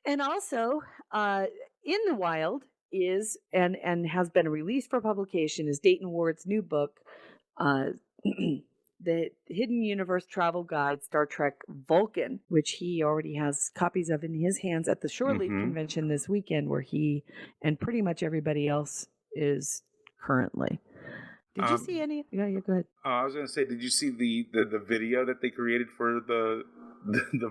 And also, in the wild is, and has been released for publication, is Dayton Ward's new book, the Hidden Universe Travel Guide, Star Trek Vulcan, which he already has copies of in his hands at the Shore Leave Convention this weekend, where he and pretty much everybody else is currently. Did you see any? Yeah, go ahead. I was going to say, did you see the video that they created for the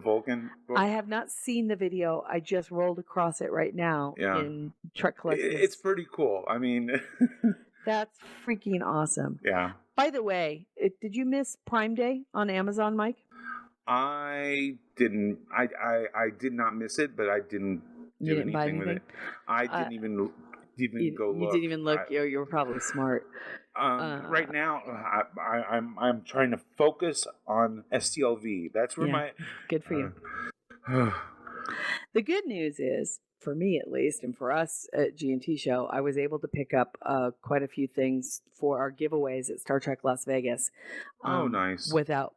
Vulcan book? I have not seen the video. I just rolled across it right now in Trek Collective. It's pretty cool. I mean... That's freaking awesome. Yeah. By the way, did you miss Prime Day on Amazon, Mike? I didn't. I did not miss it, but I didn't do anything with it. I didn't even go look. You didn't even look. You were probably smart. Right now, I'm trying to focus on STLV. That's where my good for you. The good news is, for me at least, and for us at G&T Show, I was able to pick up quite a few things for our giveaways at Star Trek Las Vegas. Nice. Without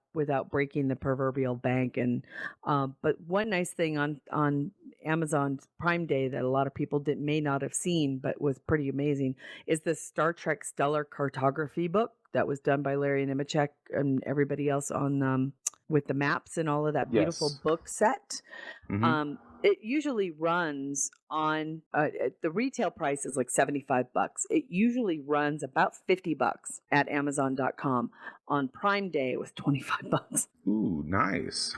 breaking the proverbial bank. And but one nice thing on Amazon's Prime Day that a lot of people may not have seen, but was pretty amazing, is the Star Trek Stellar Cartography book that was done by Larry Nemechek and everybody else on with the maps and all of that beautiful book set. It usually runs on the retail price is like $75. It usually runs about $50 at Amazon.com. On Prime Day, it was $25. Ooh, nice.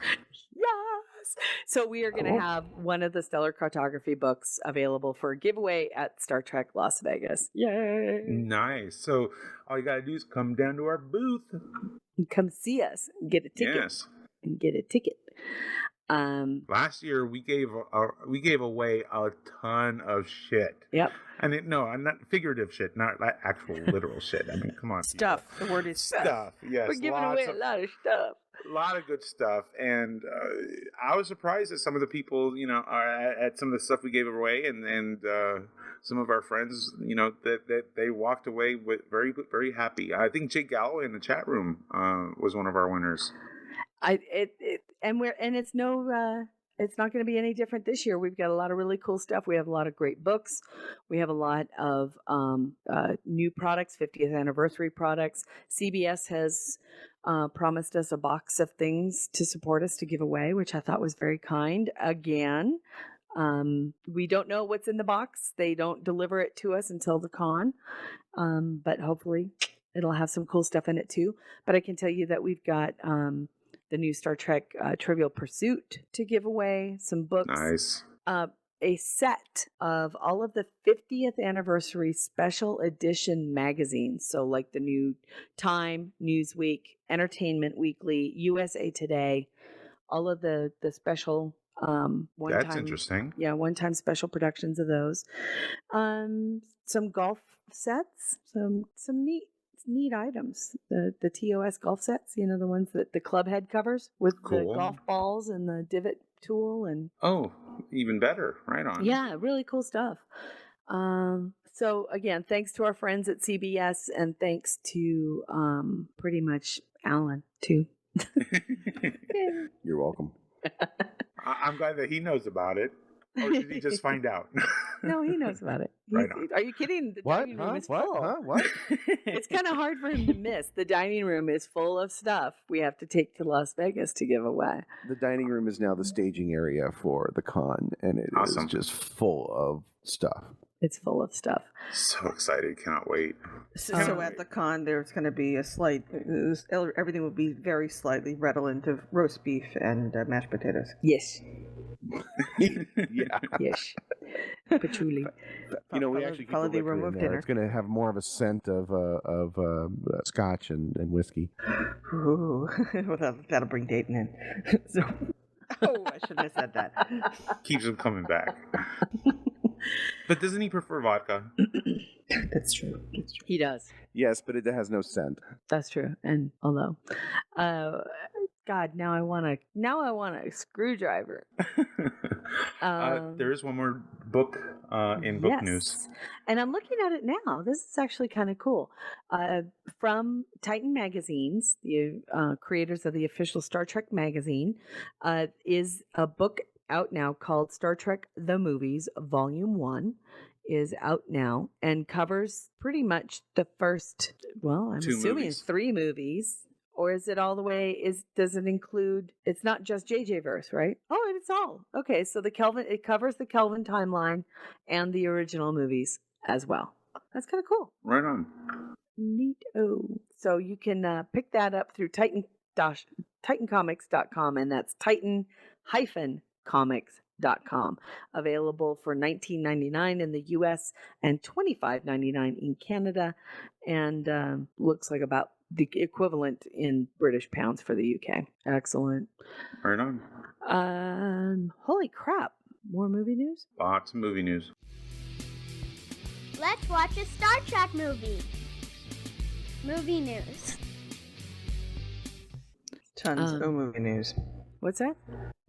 Yes. So we are going to have one of the Stellar Cartography books available for a giveaway at Star Trek Las Vegas. Yay! Nice. So all you got to do is come down to our booth. Come see us and get a ticket. Yes. And get a ticket. Last year we gave away a ton of shit. Yep. And not figurative shit, not like actual literal shit. I mean, come on. Stuff. People. The word is stuff. Yes. We're giving away a lot of stuff. lot of good stuff, and I was surprised at some of the people, at some of the stuff we gave away, and some of our friends, that they walked away with very, very happy. I think Jake Galloway in the chat room was one of our winners. It's not going to be any different this year. We've got a lot of really cool stuff. We have a lot of great books. We have a lot of new products, 50th anniversary products. CBS has promised us a box of things to support us to give away, which I thought was very kind. Again, we don't know what's in the box. They don't deliver it to us until the con, but hopefully it'll have some cool stuff in it too. But I can tell you that we've got the new Star Trek Trivial Pursuit to give away, some books. Nice. A set of all of the 50th anniversary special edition magazines. So like the new Time, Newsweek, Entertainment Weekly, USA Today, all of the special That's interesting. Yeah, one-time special productions of those. Some golf sets, some neat items. The TOS golf sets, the ones that the club head covers with the golf balls and the divot tool and even better. Right on. Yeah, really cool stuff. So again, thanks to our friends at CBS and thanks to pretty much Alan too. You're welcome. I'm glad that he knows about it. Or did he just find out? No, he knows about it. Right on. Are you kidding? The dining room is What? full. Huh? What? It's kind of hard for him to miss. The dining room is full of stuff we have to take to Las Vegas to give away. The dining room is now the staging area for the con, and it is just full of stuff. It's full of stuff. So excited. Cannot wait. So at the con, there's going to be everything will be very slightly redolent of roast beef and mashed potatoes. Yes. Yeah. Yes. Patchouli. We actually follow the keep the aroma liquor of in there. dinner. It's going to have more of a scent of scotch and whiskey. Ooh, well, that'll bring Dayton in. So, I shouldn't have said that. Keeps him coming back. But doesn't he prefer vodka? That's true. He does. Yes, but it has no scent. That's true. And although, God, now I want a screwdriver. There is one more book in book news. And I'm looking at it now. This is actually kind of cool. From Titan Magazines, the creators of the official Star Trek magazine, is a book out now called Star Trek The Movies, Volume 1 is out now and covers pretty much the first, I'm assuming 3 movies. Or is it all the way, does it include, it's not just JJ verse, right? Oh, it's all. Okay, so it covers the Kelvin timeline and the original movies as well. That's kind of cool. Right on. Neato. So you can pick that up through titancomics.com, and that's titan-comics.com. Available for $19.99 in the US and $25.99 in Canada, and looks like about the equivalent in British pounds for the UK. Excellent. Right on. Holy crap. More movie news? Lots of movie news. Let's watch a Star Trek movie. Movie news. Tons of movie news. What's that?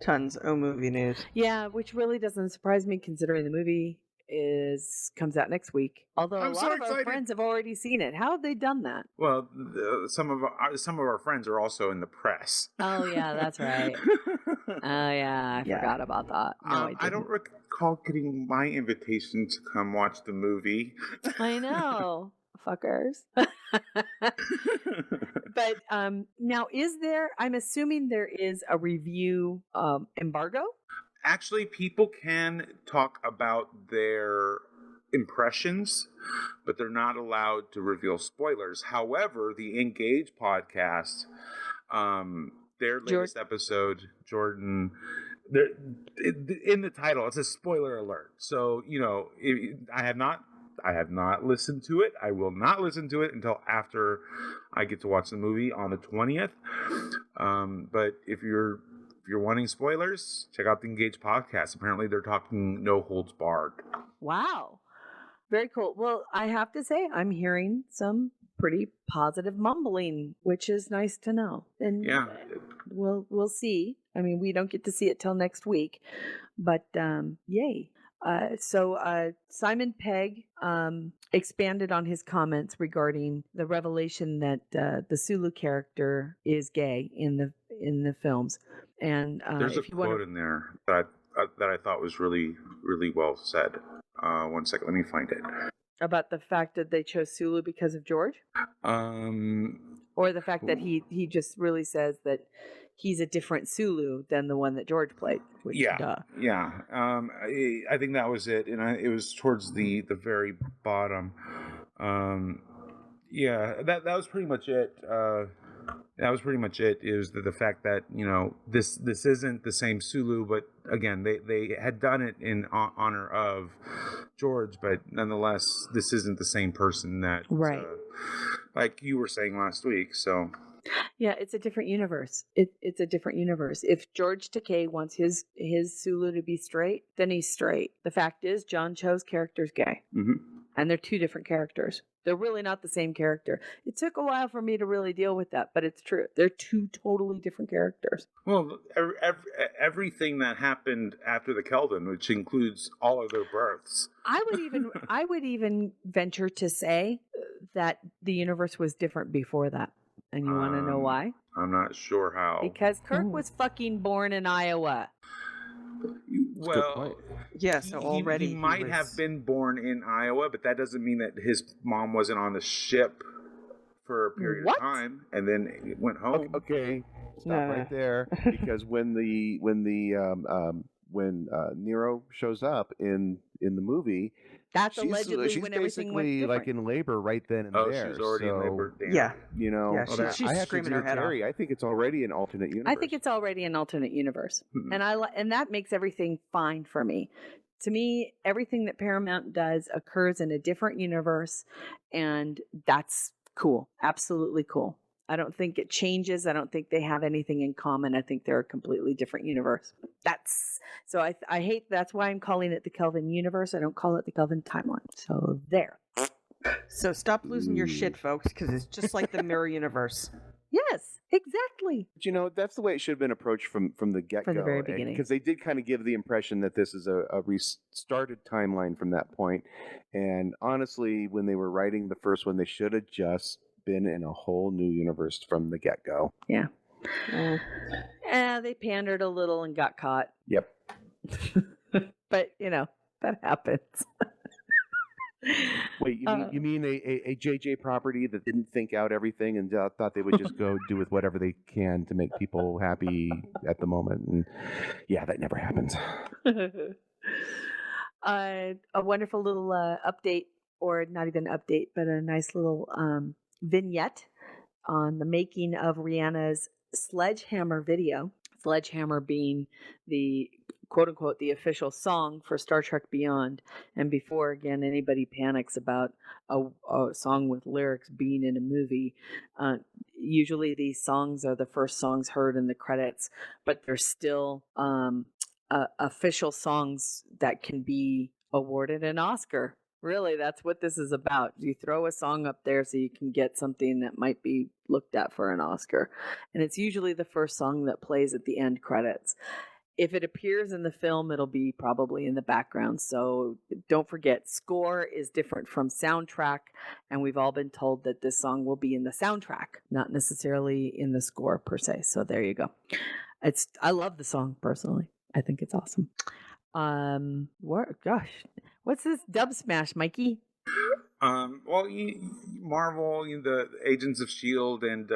Tons of movie news. Yeah, which really doesn't surprise me considering the movie comes out next week. Although a lot of our friends have already seen it. How have they done that? Well, some of our friends are also in the press. Oh yeah, that's right. Oh yeah, I forgot about that. No, I don't recall getting my invitation to come watch the movie. I know, fuckers. But now, I'm assuming there is a review embargo? Actually, people can talk about their impressions, but they're not allowed to reveal spoilers. However, the Engage podcast, their latest episode, Jordan, in the title, it's a spoiler alert. So, I have not listened to it. I will not listen to it until after I get to watch the movie on the 20th. But if you're wanting spoilers, check out the Engage podcast. Apparently, they're talking no holds barred. Wow. Very cool. Well, I have to say, I'm hearing some pretty positive mumbling, which is nice to know. And Yeah. we'll see. I mean, we don't get to see it till next week, but yay. So Simon Pegg expanded on his comments regarding the revelation that the Sulu character is gay in the films. And There's a quote in there that I thought was really, really well said. 1 second, let me find it. About the fact that they chose Sulu because of George, or the fact that he just really says that he's a different Sulu than the one that George played. Which, Yeah. I think that was it, and it was towards the very bottom. That was pretty much it. That was pretty much it. It was the fact that this isn't the same Sulu, but again they had done it in honor of George, but nonetheless this isn't the same person that right. Like you were saying last week. So yeah, it's a different universe. It's a different universe. If George Takei wants his Sulu to be straight, then he's straight. The fact is, John Cho's character's gay, and they're two different characters. They're really not the same character. It took a while for me to really deal with that, but it's true. They're two totally different characters. Well, everything that happened after the Kelvin, which includes all of their births. I would even venture to say that the universe was different before that. And you want to know why? I'm not sure how. Because Kirk was fucking born in Iowa. Well, yeah, so already he might have been born in Iowa, but that doesn't mean that his mom wasn't on the ship for a period of time and then went home. Okay, stop right there, because when Nero shows up in the movie, that's allegedly she's when everything went basically different. like in labor right then and there. She's already in labor. Damn. Yeah, she's I have screaming her head off. I think it's already an alternate universe. I think it's already an alternate universe, and that makes everything fine for me. To me, everything that Paramount does occurs in a different universe, and that's cool. Absolutely cool. I don't think it changes. I don't think they have anything in common. I think they're a completely different universe. I hate, that's why I'm calling it the Kelvin universe. I don't call it the Kelvin timeline. So there. So stop losing your shit, folks, because it's just like the mirror universe. Yes, exactly. But that's the way it should have been approached from the get-go. From the very beginning. Because they did kind of give the impression that this is a restarted timeline from that point. And honestly, when they were writing the first one, they should have just been in a whole new universe from the get-go. Yeah. They pandered a little and got caught. Yep. But, that happens. Wait, you mean a JJ property that didn't think out everything and thought they would just go do with whatever they can to make people happy at the moment? And yeah, that never happens. A wonderful little update, or not even update, but a nice little vignette on the making of Rihanna's Sledgehammer video. Sledgehammer being the quote unquote the official song for Star Trek Beyond. And before again anybody panics about a song with lyrics being in a movie, usually these songs are the first songs heard in the credits, but they're still official songs that can be awarded an Oscar. Really, that's what this is about. You throw a song up there so you can get something that might be looked at for an Oscar. And it's usually the first song that plays at the end credits. If it appears in the film, it'll be probably in the background. So don't forget, score is different from soundtrack. And we've all been told that this song will be in the soundtrack, not necessarily in the score per se. So there you go. I love the song personally. I think it's awesome. What's this dub smash, Mikey? Well, Marvel, the Agents of S.H.I.E.L.D. and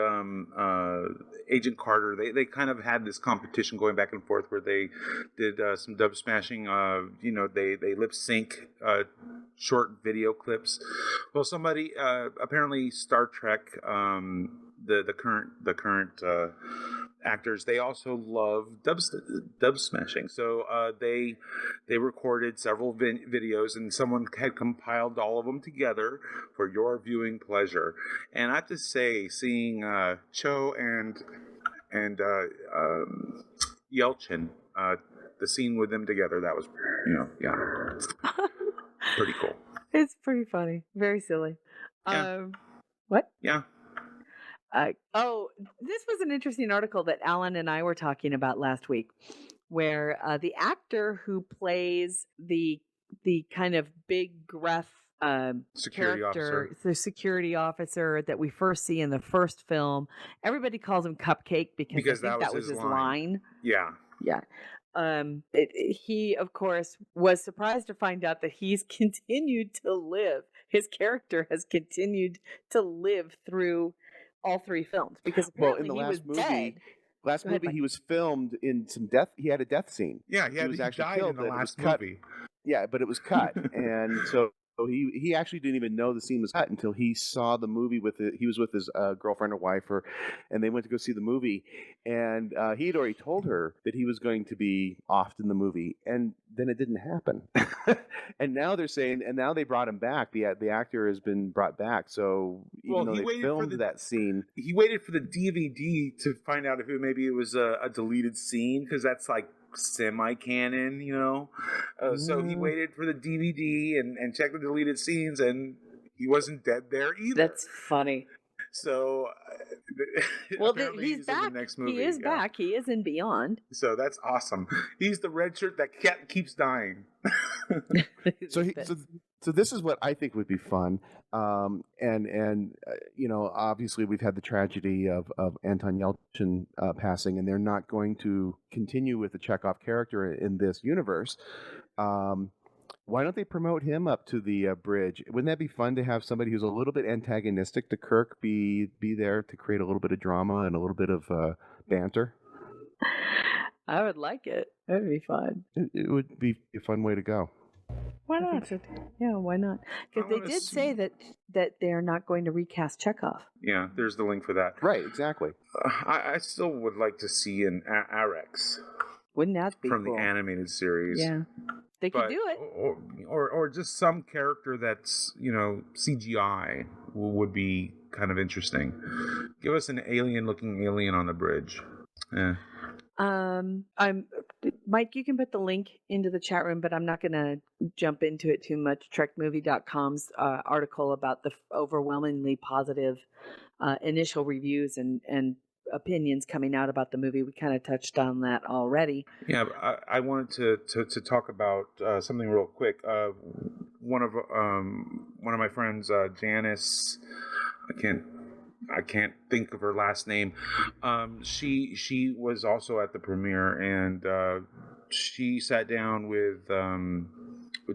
Agent Carter, they kind of had this competition going back and forth where they did some dub smashing. They lip sync short video clips. Well, somebody apparently Star Trek, the current actors, they also love dub smashing. So they recorded several videos, and someone had compiled all of them together for your viewing pleasure. And I have to say, seeing Cho and Yelchin, the scene with them together, that was pretty cool. It's pretty funny, very silly. Yeah. What? Yeah. This was an interesting article that Alan and I were talking about last week, where the actor who plays the kind of big, gruff Security character, officer. the security officer that we first see in the first film, everybody calls him Cupcake because I think that was his line. Yeah. Yeah. He, of course, was surprised to find out that he's continued to live. His character has continued to live through all 3 films because apparently in the he last was movie, dead. Last Go ahead, movie, Mike. he was filmed in some death. He had a death scene. Yeah, he was actually died killed. in the That it was last cut. movie. Yeah, but it was cut, and so he actually didn't even know the scene was cut until he saw the movie he was with his girlfriend or wife, and they went to go see the movie, and he had already told her that he was going to be offed in the movie, and then it didn't happen. And now they're saying, and now they brought him back. The actor has been brought back. So even though they filmed that scene, he waited for the DVD to find out if maybe it was a deleted scene, because that's like semi-canon, you know. So he waited for the DVD and checked the deleted scenes, and he wasn't dead there either. That's funny. So, well, he's back. In the next movie. He is back. He is in Beyond. So that's awesome. He's the red shirt that keeps dying. So this is what I think would be fun. You know, obviously we've had the tragedy of Anton Yelchin passing, and they're not going to continue with the Chekhov character in this universe. Why don't they promote him up to the bridge? Wouldn't that be fun to have somebody who's a little bit antagonistic to Kirk be there to create a little bit of drama and a little bit of banter? I would like it. That would be fun. It would be a fun way to go. Why not? Yeah, why not? Because they did say that they're not going to recast Chekhov. Yeah, there's the link for that. Right, exactly. I still would like to see an Arex. Wouldn't that be from cool? the animated series? Yeah, they could do it. Or just some character that's, you know, CGI would be kind of interesting. Give us an alien-looking alien on the bridge. Yeah. Mike, you can put the link into the chat room, but I'm not going to jump into it too much. TrekMovie.com's article about the overwhelmingly positive initial reviews and opinions coming out about the movie. We kind of touched on that already. Yeah, but I wanted to talk about something real quick. One of my friends, Janice, I can't think of her last name. She was also at the premiere, and she sat down with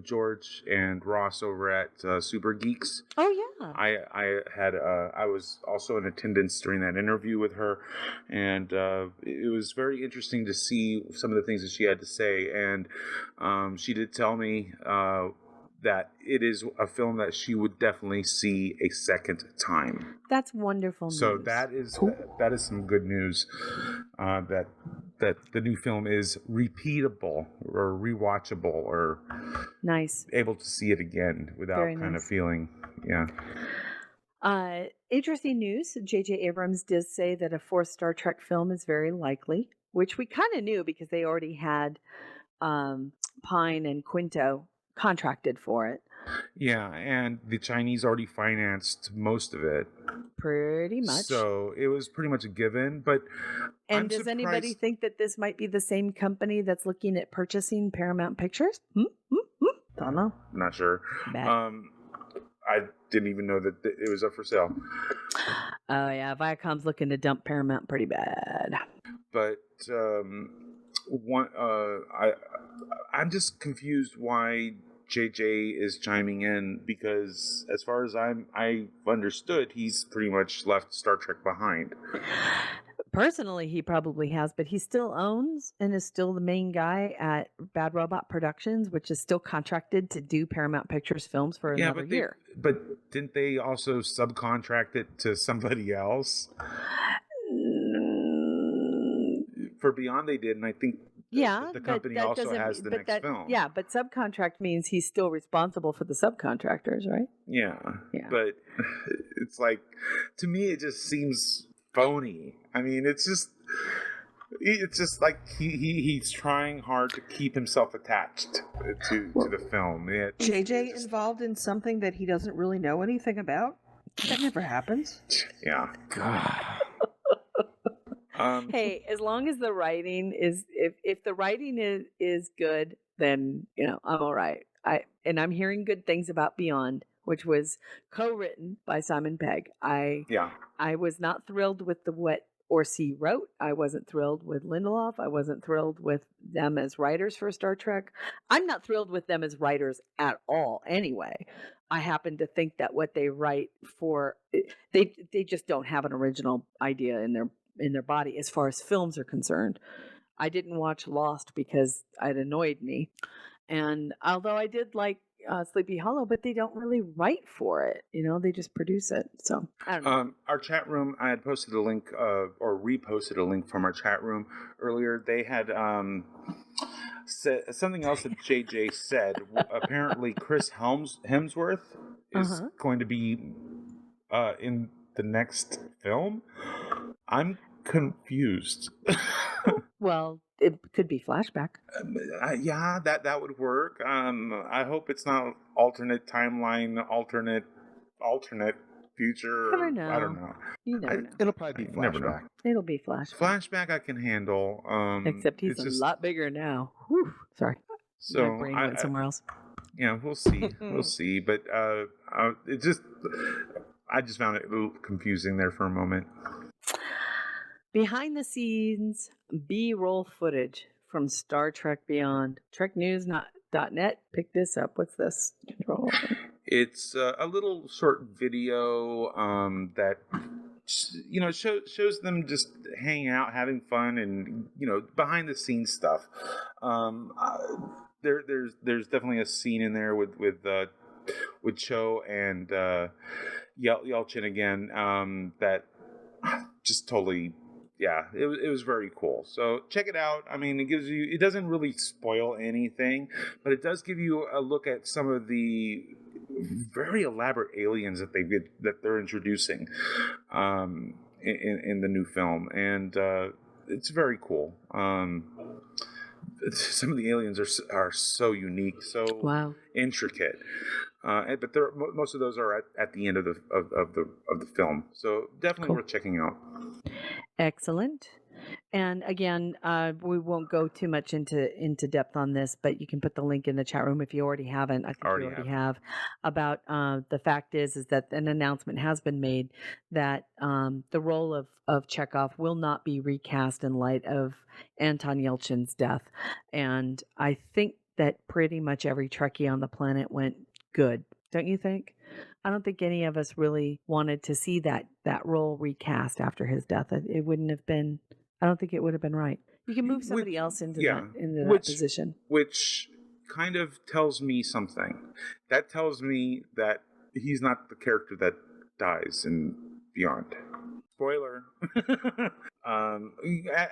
George and Ross over at Super Geeks. Oh yeah. I was also in attendance during that interview with her, and it was very interesting to see some of the things that she had to say. And she did tell me that it is a film that she would definitely see a second time. That's wonderful news. So that is some good news. That the new film is repeatable or rewatchable or nice, able to see it again without very kind nice. of feeling, yeah. Interesting news. J.J. Abrams did say that a 4th Star Trek film is very likely, which we kind of knew because they already had Pine and Quinto contracted for it. Yeah, and the Chinese already financed most of it. Pretty much. So it was pretty much a given. But and does anybody think that this might be the same company that's looking at purchasing Paramount Pictures? Don't know. Not sure. Bad. I didn't even know that it was up for sale. Oh yeah, Viacom's looking to dump Paramount pretty bad. But I'm just confused why JJ is chiming in, because as far as I've understood, he's pretty much left Star Trek behind. Personally, he probably has, but he still owns and is still the main guy at Bad Robot Productions, which is still contracted to do Paramount Pictures films for another year. But didn't they also subcontract it to somebody else? For Beyond they did, and I think the company also has the next film. Yeah, but subcontract means he's still responsible for the subcontractors, right? Yeah. But it's like, to me, it just seems phony. I mean, it's just like he's trying hard to keep himself attached to the film. JJ involved in something that he doesn't really know anything about? That never happens. Yeah. God. Hey, as long as the writing is, if the writing is good, then I'm all right. I'm hearing good things about Beyond, which was co-written by Simon Pegg. I was not thrilled with what Orci wrote. I wasn't thrilled with Lindelof. I wasn't thrilled with them as writers for Star Trek. I'm not thrilled with them as writers at all anyway. I happen to think that what they write for, they just don't have an original idea in their body as far as films are concerned. I didn't watch Lost because it annoyed me. And although I did like Sleepy Hollow, but they don't really write for it. They just produce it. So I don't know. Our chat room, I had posted a link or reposted a link from our chat room earlier. They had said something else that JJ said. Apparently, Chris Hemsworth is going to be in the next film. I'm confused. Well, it could be flashback. Yeah, that would work. I hope it's not alternate timeline, alternate future. Never know. I don't know. You never know. It'll probably be Never know. flashback. It'll be flashback. Flashback I can handle. Except he's a lot bigger now. Whew. Sorry. So my brain went somewhere else. Yeah, we'll see. We'll see. But it just, I just found it a little confusing there for a moment. Behind the scenes B-roll footage from Star Trek Beyond. TrekNews.net picked this up. What's this? Control. It's a little short video that shows them just hanging out, having fun, and behind the scenes stuff. There's definitely a scene in there with Cho and Yelchin again that just totally. Yeah, it was very cool. So check it out. I mean, it doesn't really spoil anything, but it does give you a look at some of the very elaborate aliens that they're introducing in the new film, and it's very cool. Some of the aliens are so unique, so intricate. But most of those are at the end of the film, so definitely worth checking out. Excellent. And again, we won't go too much into depth on this, but you can put the link in the chat room if you already haven't. I think you already have. About the fact is that an announcement has been made that the role of Chekhov will not be recast in light of Anton Yelchin's death. And I think that pretty much every Trekkie on the planet went good. Don't you think? I don't think any of us really wanted to see that role recast after his death. It wouldn't have been. I don't think it would have been right. You can move somebody else into that position. Which kind of tells me something. That tells me that he's not the character that dies in Beyond. Spoiler.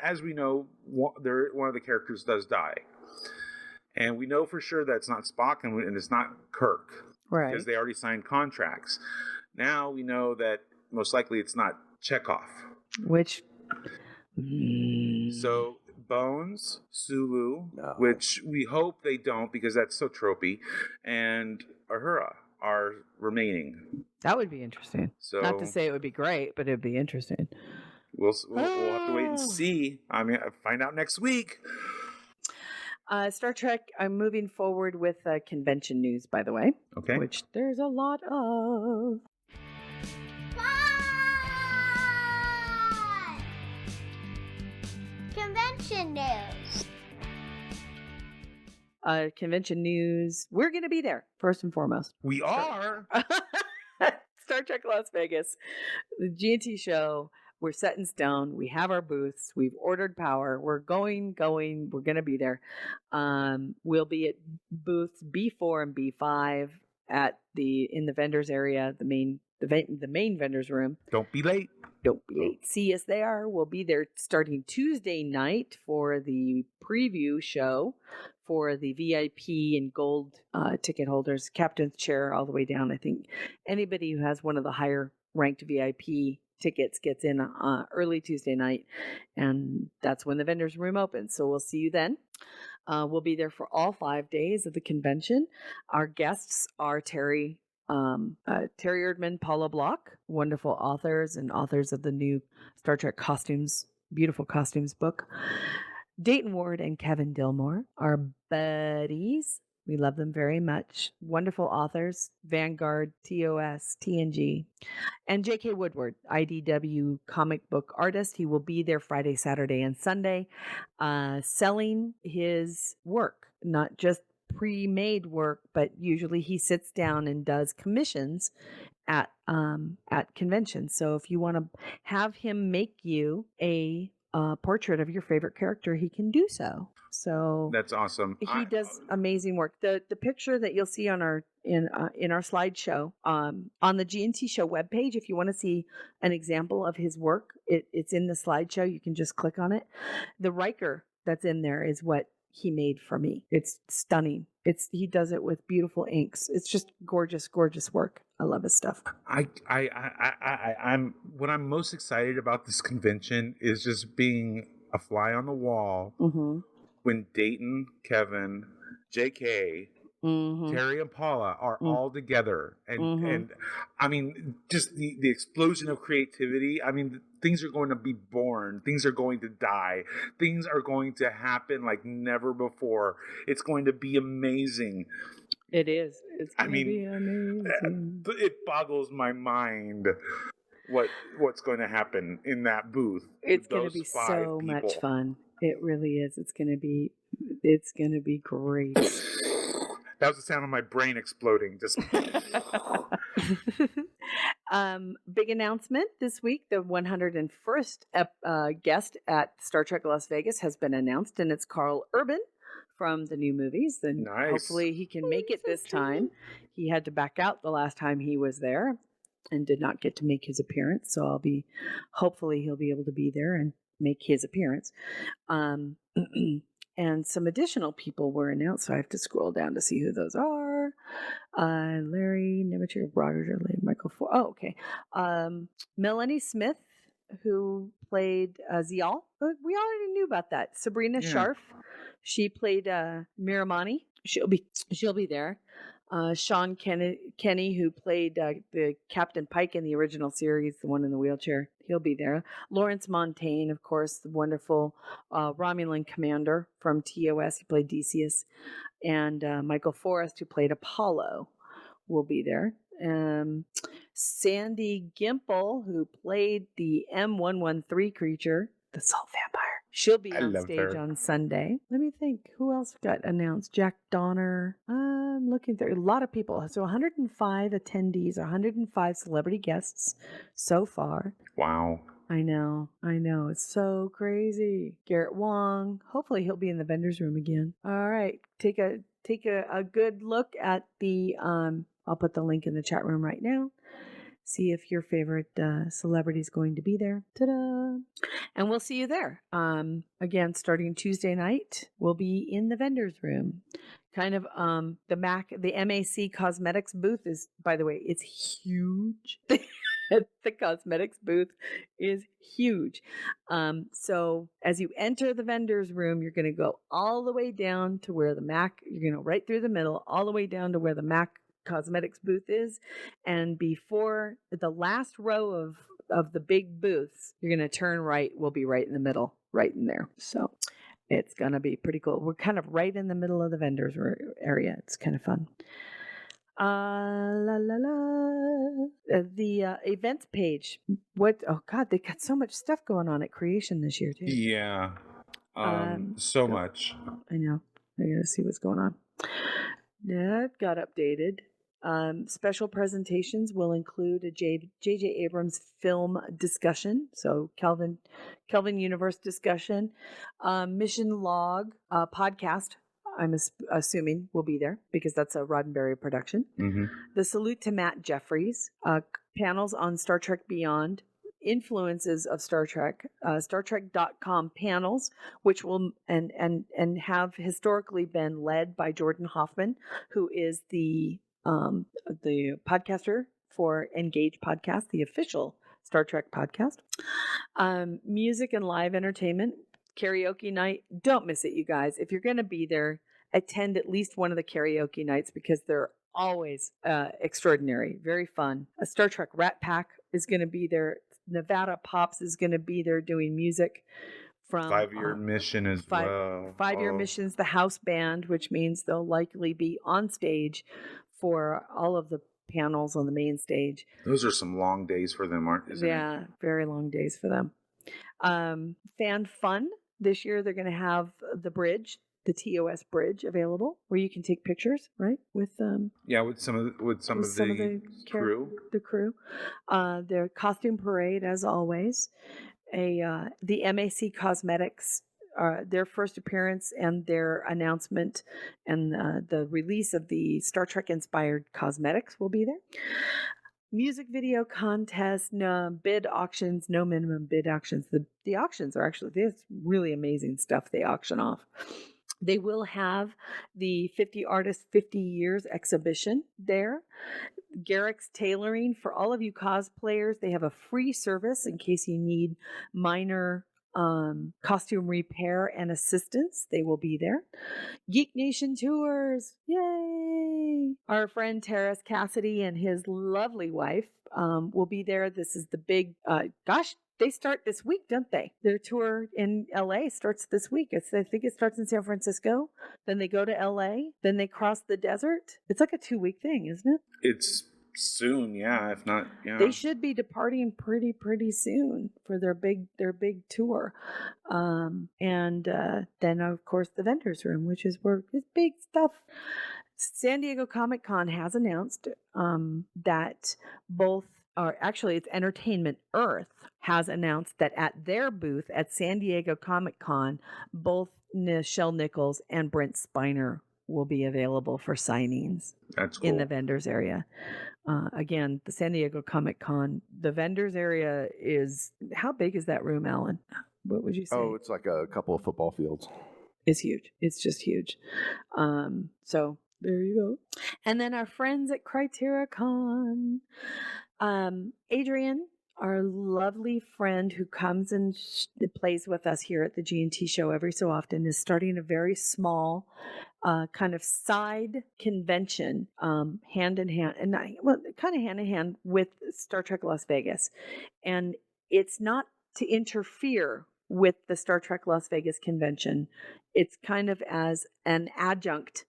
As we know, one of the characters does die. And we know for sure that it's not Spock and it's not Kirk. Right. Because they already signed contracts. Now we know that most likely it's not Chekhov. Which... So Bones, Sulu, which we hope they don't because that's so tropey, and Uhura are remaining. That would be interesting. So, not to say it would be great, but it'd be interesting. We'll have to wait and see. I mean, find out next week. Star Trek, I'm moving forward with convention news, by the way. Okay. Which there's a lot of. Convention news. Convention news. We're going to be there, first and foremost. We are. Star Trek Las Vegas. The G&T show. We're set in stone. We have our booths. We've ordered power. We're going. We're going to be there. We'll be at booths B4 and B5 in the vendors area, the main vendors room. Don't be late. See us there. We'll be there starting Tuesday night for the preview show for the VIP and gold ticket holders, captain's chair all the way down. I think anybody who has one of the higher ranked VIP tickets gets in early Tuesday night, and that's when the vendors room opens. So we'll see you then. We'll be there for all 5 days of the convention. Our guests are Terry Terry Erdman, Paula Block, wonderful authors and authors of the new Star Trek costumes, beautiful costumes book. Dayton Ward and Kevin Dillmore are buddies. We love them very much. Wonderful authors, Vanguard, TOS, TNG. And J.K. Woodward, IDW comic book artist. He will be there Friday, Saturday, and Sunday selling his work, not just pre-made work, but usually he sits down and does commissions at conventions. So if you want to have him make you a portrait of your favorite character, he can do so. So that's awesome. He does amazing work. The picture that you'll see on our in our slideshow on the GNT Show webpage, if you want to see an example of his work, it's in the slideshow. You can just click on it. The Riker that's in there is what he made for me. It's stunning. He does it with beautiful inks. It's just gorgeous, gorgeous work. I love his stuff. I'm what I'm most excited about this convention is just being a fly on the wall. Mm-hmm. When Dayton, Kevin, JK, Terry and Paula are all together. And I mean, just the explosion of creativity. I mean, things are going to be born. Things are going to die. Things are going to happen like never before. It's going to be amazing. It is. It's going to be amazing. It boggles my mind what's going to happen in that booth. It's going to be so much fun. It really is. It's going to be great. That was the sound of my brain exploding. Just big announcement this week. The 101st guest at Star Trek Las Vegas has been announced, and it's Carl Urban from the new movies. And nice. Hopefully he can make it this time. He had to back out the last time he was there and did not get to make his appearance. So hopefully he'll be able to be there and make his appearance. And some additional people were announced, so I have to scroll down to see who those are. Larry Nemecher, Roger, Michael Ford. Oh, okay. Melanie Smith, who played Zial. We already knew about that. Sabrina Sharf, she played Miramani. She'll be there. Sean Kenny, who played the Captain Pike in the original series, the one in the wheelchair, he'll be there. Lawrence Montaigne, of course, the wonderful Romulan commander from TOS, he played Decius, and Michael Forrest, who played Apollo, will be there. Sandy Gimple, who played the M113 creature, the Salt Vampire. She'll be on stage on Sunday. Let me think. Who else got announced? Jack Donner. I'm looking through a lot of people. So 105 attendees, 105 celebrity guests so far. Wow. I know. It's so crazy. Garrett Wong. Hopefully he'll be in the vendor's room again. All right. Take a good look at the I'll put the link in the chat room right now. See if your favorite celebrity is going to be there. Ta-da! And we'll see you there. Again, starting Tuesday night, we'll be in the vendor's room. Kind of the MAC Cosmetics booth is, by the way, it's huge. The cosmetics booth is huge. So as you enter the vendor's room, you're going to go all the way down to where the MAC, you're going to right through the middle, all the way down to where the MAC Cosmetics booth is, and before the last row of the big booths, you're going to turn right. We'll be right in the middle, right in there. So it's going to be pretty cool. We're kind of right in the middle of the vendors area. It's kind of fun. The events page. Oh God, they got so much stuff going on at Creation this year too. Yeah. So much. I know. I gotta see what's going on. That got updated. Special presentations will include a J.J. Abrams film discussion, so Kelvin Universe discussion, Mission Log podcast. I'm assuming will be there because that's a Roddenberry production. Mm-hmm. The Salute to Matt Jeffries, panels on Star Trek Beyond, influences of Star Trek, StarTrek.com panels, which will and have historically been led by Jordan Hoffman, who is the podcaster for Engage Podcast, the official Star Trek podcast. Music and live entertainment, karaoke night. Don't miss it, you guys. If you're going to be there, attend at least one of the karaoke nights because they're always extraordinary, very fun. A Star Trek Rat Pack is going to be there. Nevada Pops is going to be there doing music from 5-year mission as well. 5-year missions, the house band, which means they'll likely be on stage for all of the panels on the main stage. Those are some long days for them, isn't it? Yeah, very long days for them. Fan fun. This year they're going to have the bridge, the TOS bridge available where you can take pictures, right? With some of the crew. The crew. Their costume parade, as always. The MAC Cosmetics, their first appearance and their announcement and the release of the Star Trek inspired cosmetics will be there. Music video contest, no bid auctions, no minimum bid auctions. The auctions are actually, there's really amazing stuff they auction off. They will have the 50 Artists 50 Years exhibition there. Garrick's Tailoring, for all of you cosplayers, they have a free service in case you need minor costume repair and assistance. They will be there. Geek Nation Tours, yay! Our friend Terrace Cassidy and his lovely wife will be there. This is the big, they start this week, don't they? Their tour in LA starts this week. I think it starts in San Francisco. Then they go to LA. Then they cross the desert. It's like a 2-week thing, isn't it? It's soon, yeah. If not, yeah. They should be departing pretty soon for their big tour. And then of course the vendors room, which is where it's big stuff. San Diego Comic-Con has announced that it's Entertainment Earth has announced that at their booth at San Diego Comic-Con, both Nichelle Nichols and Brent Spiner will be available for signings. That's cool. In the vendors area. Again, the San Diego Comic-Con, the vendors area is, how big is that room, Alan? What would you say? Oh, it's like a couple of football fields. It's huge. It's just huge. So there you go. And then our friends at CriterraCon. Adrian, our lovely friend who comes and plays with us here at the G&T show every so often, is starting a very small kind of side convention, hand in hand, and kind of hand in hand with Star Trek Las Vegas. And it's not to interfere with the Star Trek Las Vegas convention. It's kind of as an adjunct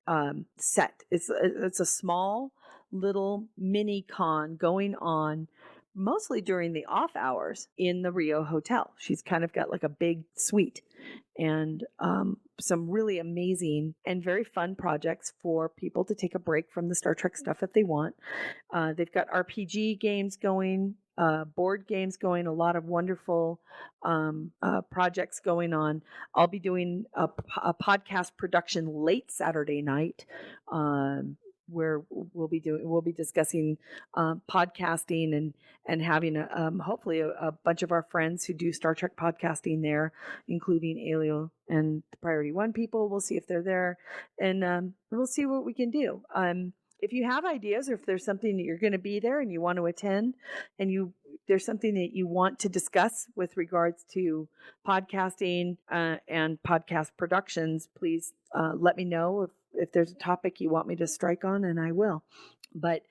set. It's a small little mini con going on mostly during the off hours in the Rio Hotel. She's kind of got like a big suite and some really amazing and very fun projects for people to take a break from the Star Trek stuff if they want. They've got RPG games going, board games going, a lot of wonderful projects going on. I'll be doing a podcast production late Saturday night, where we'll be discussing podcasting and having hopefully a bunch of our friends who do Star Trek podcasting there, including Elio and the Priority One people. We'll see if they're there, and we'll see what we can do. If you have ideas, or if there's something that you're going to be there and you want to attend, and there's something that you want to discuss with regards to podcasting and podcast productions, please let me know if there's a topic you want me to strike on, and I will. But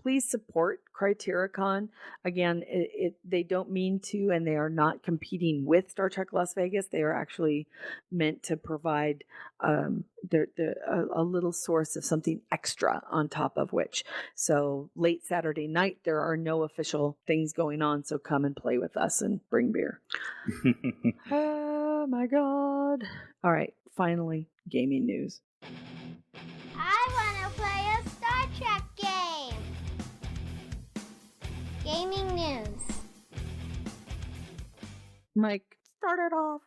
please support CriterraCon. Again, they don't mean to, and they are not competing with Star Trek Las Vegas. They are actually meant to provide a little source of something extra on top of which. So late Saturday night, there are no official things going on, so come and play with us and bring beer. Oh my God. All right, finally, gaming news. I want to play a Star Trek game. Gaming news. Mike, start it off.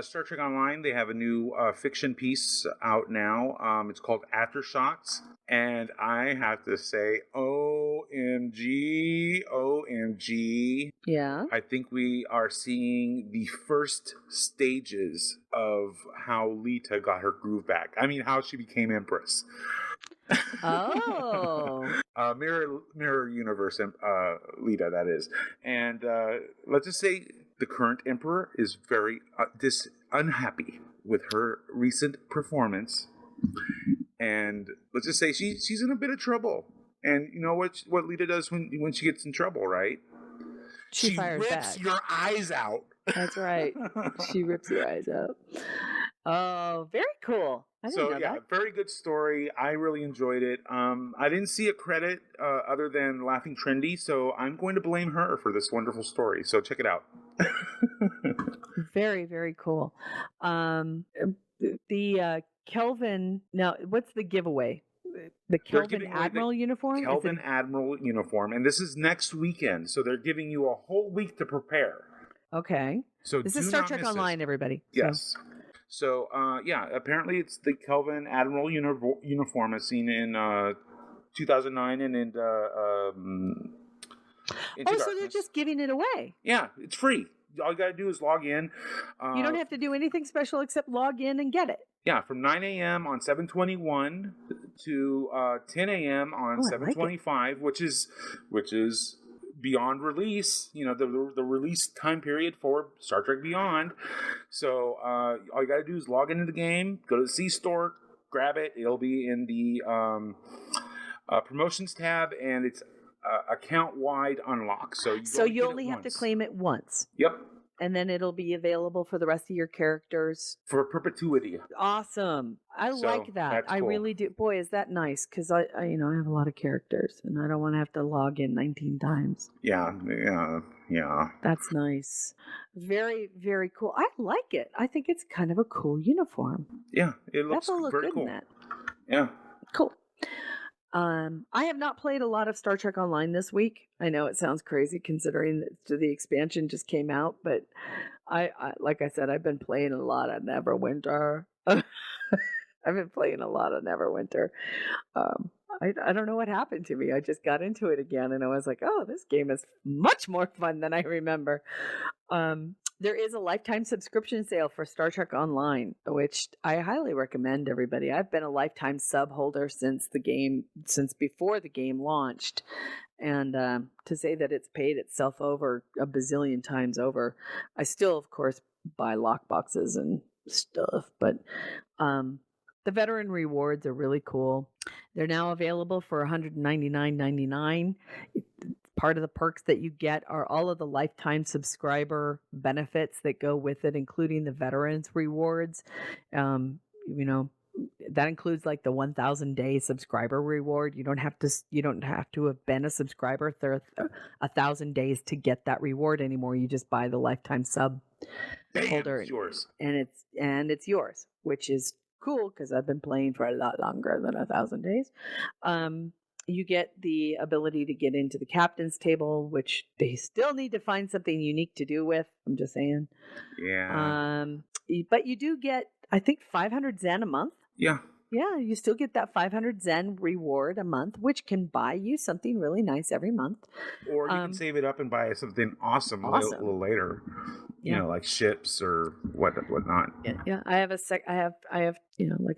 Star Trek Online, they have a new fiction piece out now. It's called Aftershocks. And I have to say, OMG. Yeah. I think we are seeing the first stages of how Lita got her groove back. I mean, how she became Empress. Oh. Mirror Universe Lita, that is. And let's just say the current Emperor is very unhappy with her recent performance. and let's just say she's in a bit of trouble. And you know what Lita does when she gets in trouble, right? She rips back. your eyes out. That's right. She rips your eyes out. Oh, very cool. I didn't know that. Very good story. I really enjoyed it. I didn't see a credit other than Laughing Trendy, so I'm going to blame her for this wonderful story. So check it out. Very, very cool. The Kelvin. Now, what's the giveaway? The Kelvin Admiral uniform? Kelvin Admiral uniform, and this is next weekend, so they're giving you a whole week to prepare. Okay. So this is Star Trek Online, everybody. Yes. So, apparently it's the Kelvin Admiral uniform as seen in 2009 and in Into so they're just giving it away. Yeah, it's free. All you got to do is log in. You don't have to do anything special except log in and get it. Yeah, from 9 a.m. on 7/21 to 10 a.m. on 7/25, which is beyond release. You know, the release time period for Star Trek Beyond. So all you got to do is log into the game, go to the C Store, grab it. It'll be in the promotions tab, and it's account-wide unlock. So you only have to claim it once. Yep. And then it'll be available for the rest of your characters for perpetuity. Awesome. I like that. I really do. Boy, is that nice, because I have a lot of characters and I don't want to have to log in 19 times. Yeah. That's nice. Very, very cool. I like it. I think it's kind of a cool uniform. Yeah, it looks very cool. In that. Yeah. Cool. I have not played a lot of Star Trek Online this week. I know it sounds crazy considering that the expansion just came out, but I like I said, I've been playing a lot of Neverwinter. I don't know what happened to me. I just got into it again and I was like, oh, this game is much more fun than I remember. There is a lifetime subscription sale for Star Trek Online, which I highly recommend everybody. I've been a lifetime sub holder since before the game launched. And to say that it's paid itself over a bazillion times over, I still, of course, buy lock boxes and stuff. But the veteran rewards are really cool. They're now available for $199.99. Part of the perks that you get are all of the lifetime subscriber benefits that go with it, including the veterans rewards. That includes like the 1,000-day subscriber reward. You don't have to have been a subscriber for 1,000 days to get that reward anymore. You just buy the lifetime sub holder. It's yours. And it's yours, which is cool because I've been playing for a lot longer than 1,000 days. You get the ability to get into the captain's table, which they still need to find something unique to do with. I'm just saying. Yeah. But you do get, I think, 500 Zen a month. Yeah. Yeah, you still get that 500 Zen reward a month, which can buy you something really nice every month. Or you can save it up and buy something awesome. A little later. You know, like ships or whatnot. Yeah. I have like I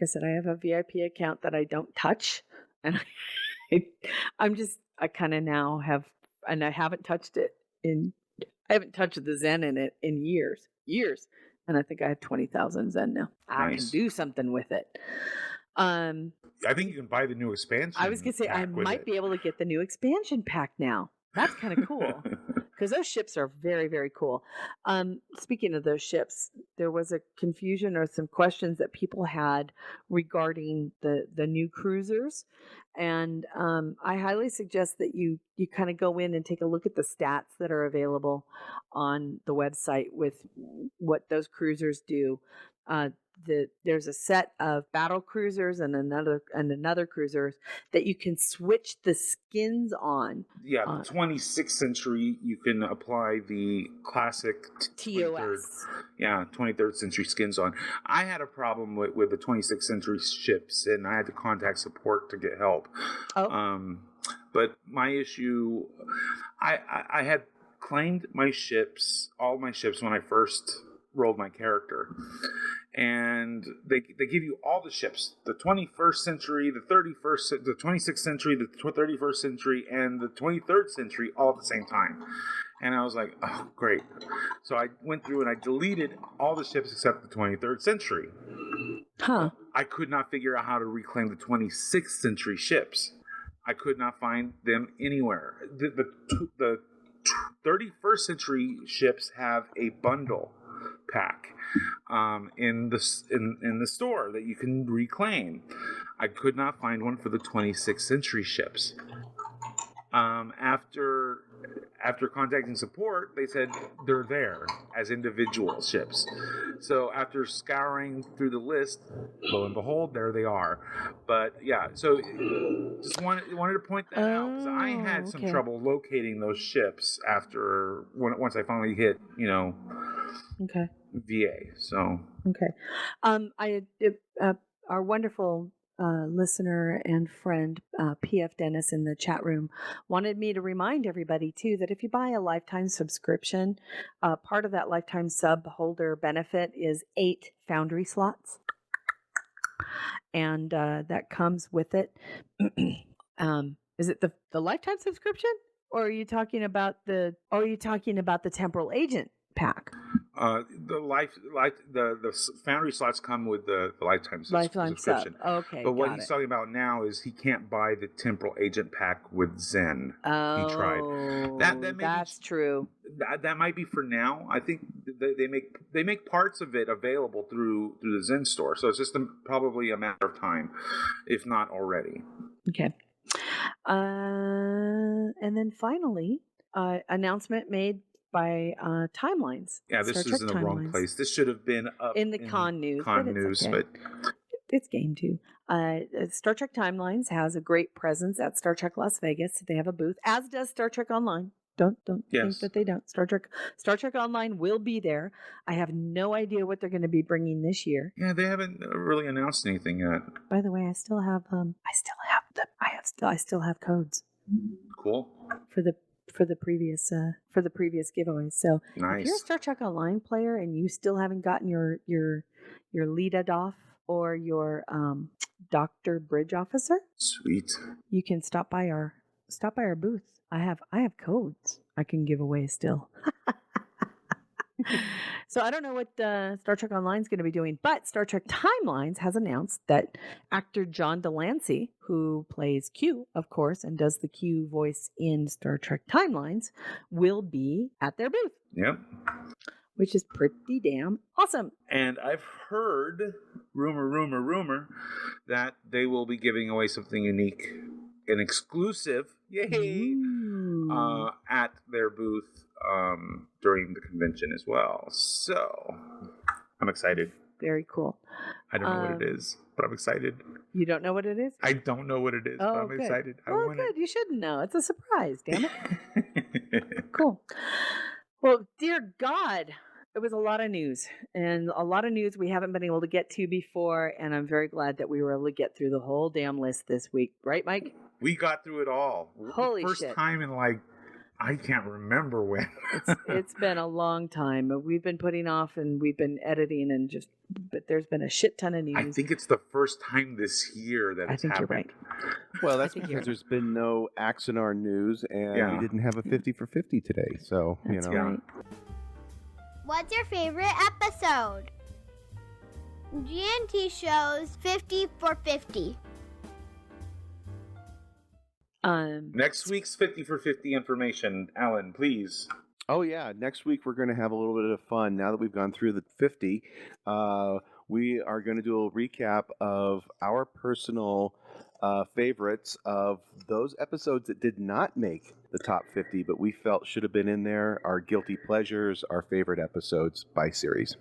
said, I have a VIP account that I don't touch, and I kind of now have, and I haven't touched it I haven't touched the Zen in it in years. And I think I have 20,000 Zen now. Nice. I can do something with it. I think you can buy the new expansion. I was going to say, I might be able to get the new expansion pack now. That's kind of cool. Because those ships are very, very cool. Speaking of those ships, there was a confusion or some questions that people had regarding the new cruisers. And I highly suggest that you kind of go in and take a look at the stats that are available on the website with what those cruisers do. There's a set of battle cruisers and another cruisers that you can switch the skins on. Yeah, the 26th century, you can apply the classic TOS. 23rd century skins on. I had a problem with the 26th century ships, and I had to contact support to get help. Oh. But my issue, I had claimed all my ships when I first rolled my character. And they give you all the ships, the 21st century, the 31st, the 26th century, the 31st century, and the 23rd century all at the same time. And I was like, oh, great. So I went through and I deleted all the ships except the 23rd century. Huh. I could not figure out how to reclaim the 26th century ships. I could not find them anywhere. The 31st century ships have a bundle pack in the store that you can reclaim. I could not find one for the 26th century ships. After contacting support, they said they're there as individual ships. So after scouring through the list, lo and behold, there they are. But yeah, so just wanted to point that out because I had some trouble locating those ships once I finally hit, Okay. VA. So okay. Our wonderful listener and friend PF Dennis in the chat room wanted me to remind everybody too that if you buy a lifetime subscription, part of that lifetime sub holder benefit is 8 Foundry slots, and that comes with it. Is it the lifetime subscription, or are you talking about the Temporal Agent pack? The Foundry slots come with the lifetime subscription. Okay, but what he's talking about now is he can't buy the Temporal Agent pack with Zen. Oh, he tried. That's true. That might be for now. I think they make parts of it available through the Zen store, so it's just probably a matter of time, if not already. Okay. And then finally, announcement made by Timelines. Yeah, this is in the wrong place. This should have been up in the Con News. But it's game 2. Star Trek Timelines has a great presence at Star Trek Las Vegas. They have a booth, as does Star Trek Online. Don't think that they don't. Star Trek Online will be there. I have no idea what they're going to be bringing this year. Yeah, they haven't really announced anything yet. By the way, I still have codes. Cool. For the previous giveaways. So nice. If you're a Star Trek Online player and you still haven't gotten your Leda Doff or your Dr. Bridge Officer, sweet, you can stop by our booth. I have codes I can give away still. So I don't know what Star Trek Online is going to be doing, but Star Trek Timelines has announced that actor John Delancey, who plays Q, of course, and does the Q voice in Star Trek Timelines, will be at their booth. Yep. Which is pretty damn awesome. And I've heard rumor that they will be giving away something unique and exclusive, at their booth during the convention as well. So I'm excited. Very cool. I don't know what it is, but I'm excited. You don't know what it is? I don't know what it is, but I'm excited. I want good. You shouldn't know. It's a surprise, damn it. Cool. Well, dear God, it was a lot of news, and a lot of news we haven't been able to get to before, and I'm very glad that we were able to get through the whole damn list this week. Right, Mike? We got through it all. Holy shit. First time in I can't remember when. It's been a long time. We've been putting off and we've been editing but there's been a shit ton of news. I think it's the first time this year that it's happened. You're right. Well, that's because there's been no Axanar news and we didn't have a 50 for 50 today. So, that's right. What's your favorite episode? GNT shows 50 for 50. Next week's 50 for 50 information, Alan, please. Oh yeah, next week we're going to have a little bit of fun. Now that we've gone through the 50, we are going to do a recap of our personal favorites of those episodes that did not make the top 50, but we felt should have been in there. Our guilty pleasures, our favorite episodes by series.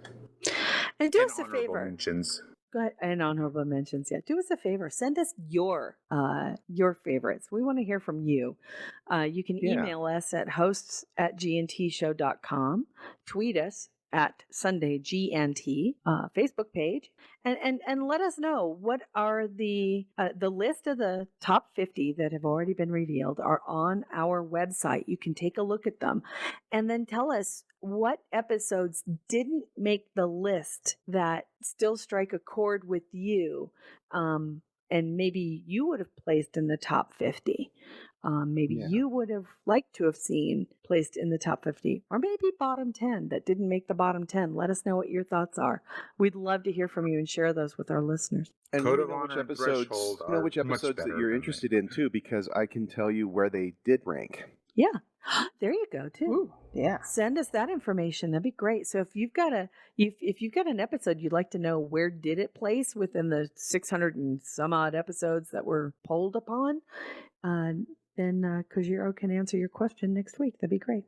And do us a favor. Mentions. Go ahead. And honorable mentions. Yeah. Do us a favor. Send us your favorites. We want to hear from you. You can email us at hosts@gntshow.com. Tweet us at SundayGNT Facebook page, and let us know what are the list of the top 50 that have already been revealed are on our website. You can take a look at them, and then tell us what episodes didn't make the list that still strike a chord with you, and maybe you would have placed in the top 50. maybe you would have liked to have seen placed in the top 50, or maybe bottom 10 that didn't make the bottom 10. Let us know what your thoughts are. We'd love to hear from you and share those with our listeners. And Code let of me know which Honor and episodes, Threshold which are much episodes that better you're than interested in too, because I can tell you where they did rank. Yeah. There you go, too. Ooh, yeah. Send us that information. That'd be great. So if you've got an episode you'd like to know where did it place within the 600 and some odd episodes that were polled upon, then Kojiro can answer your question next week. That'd be great.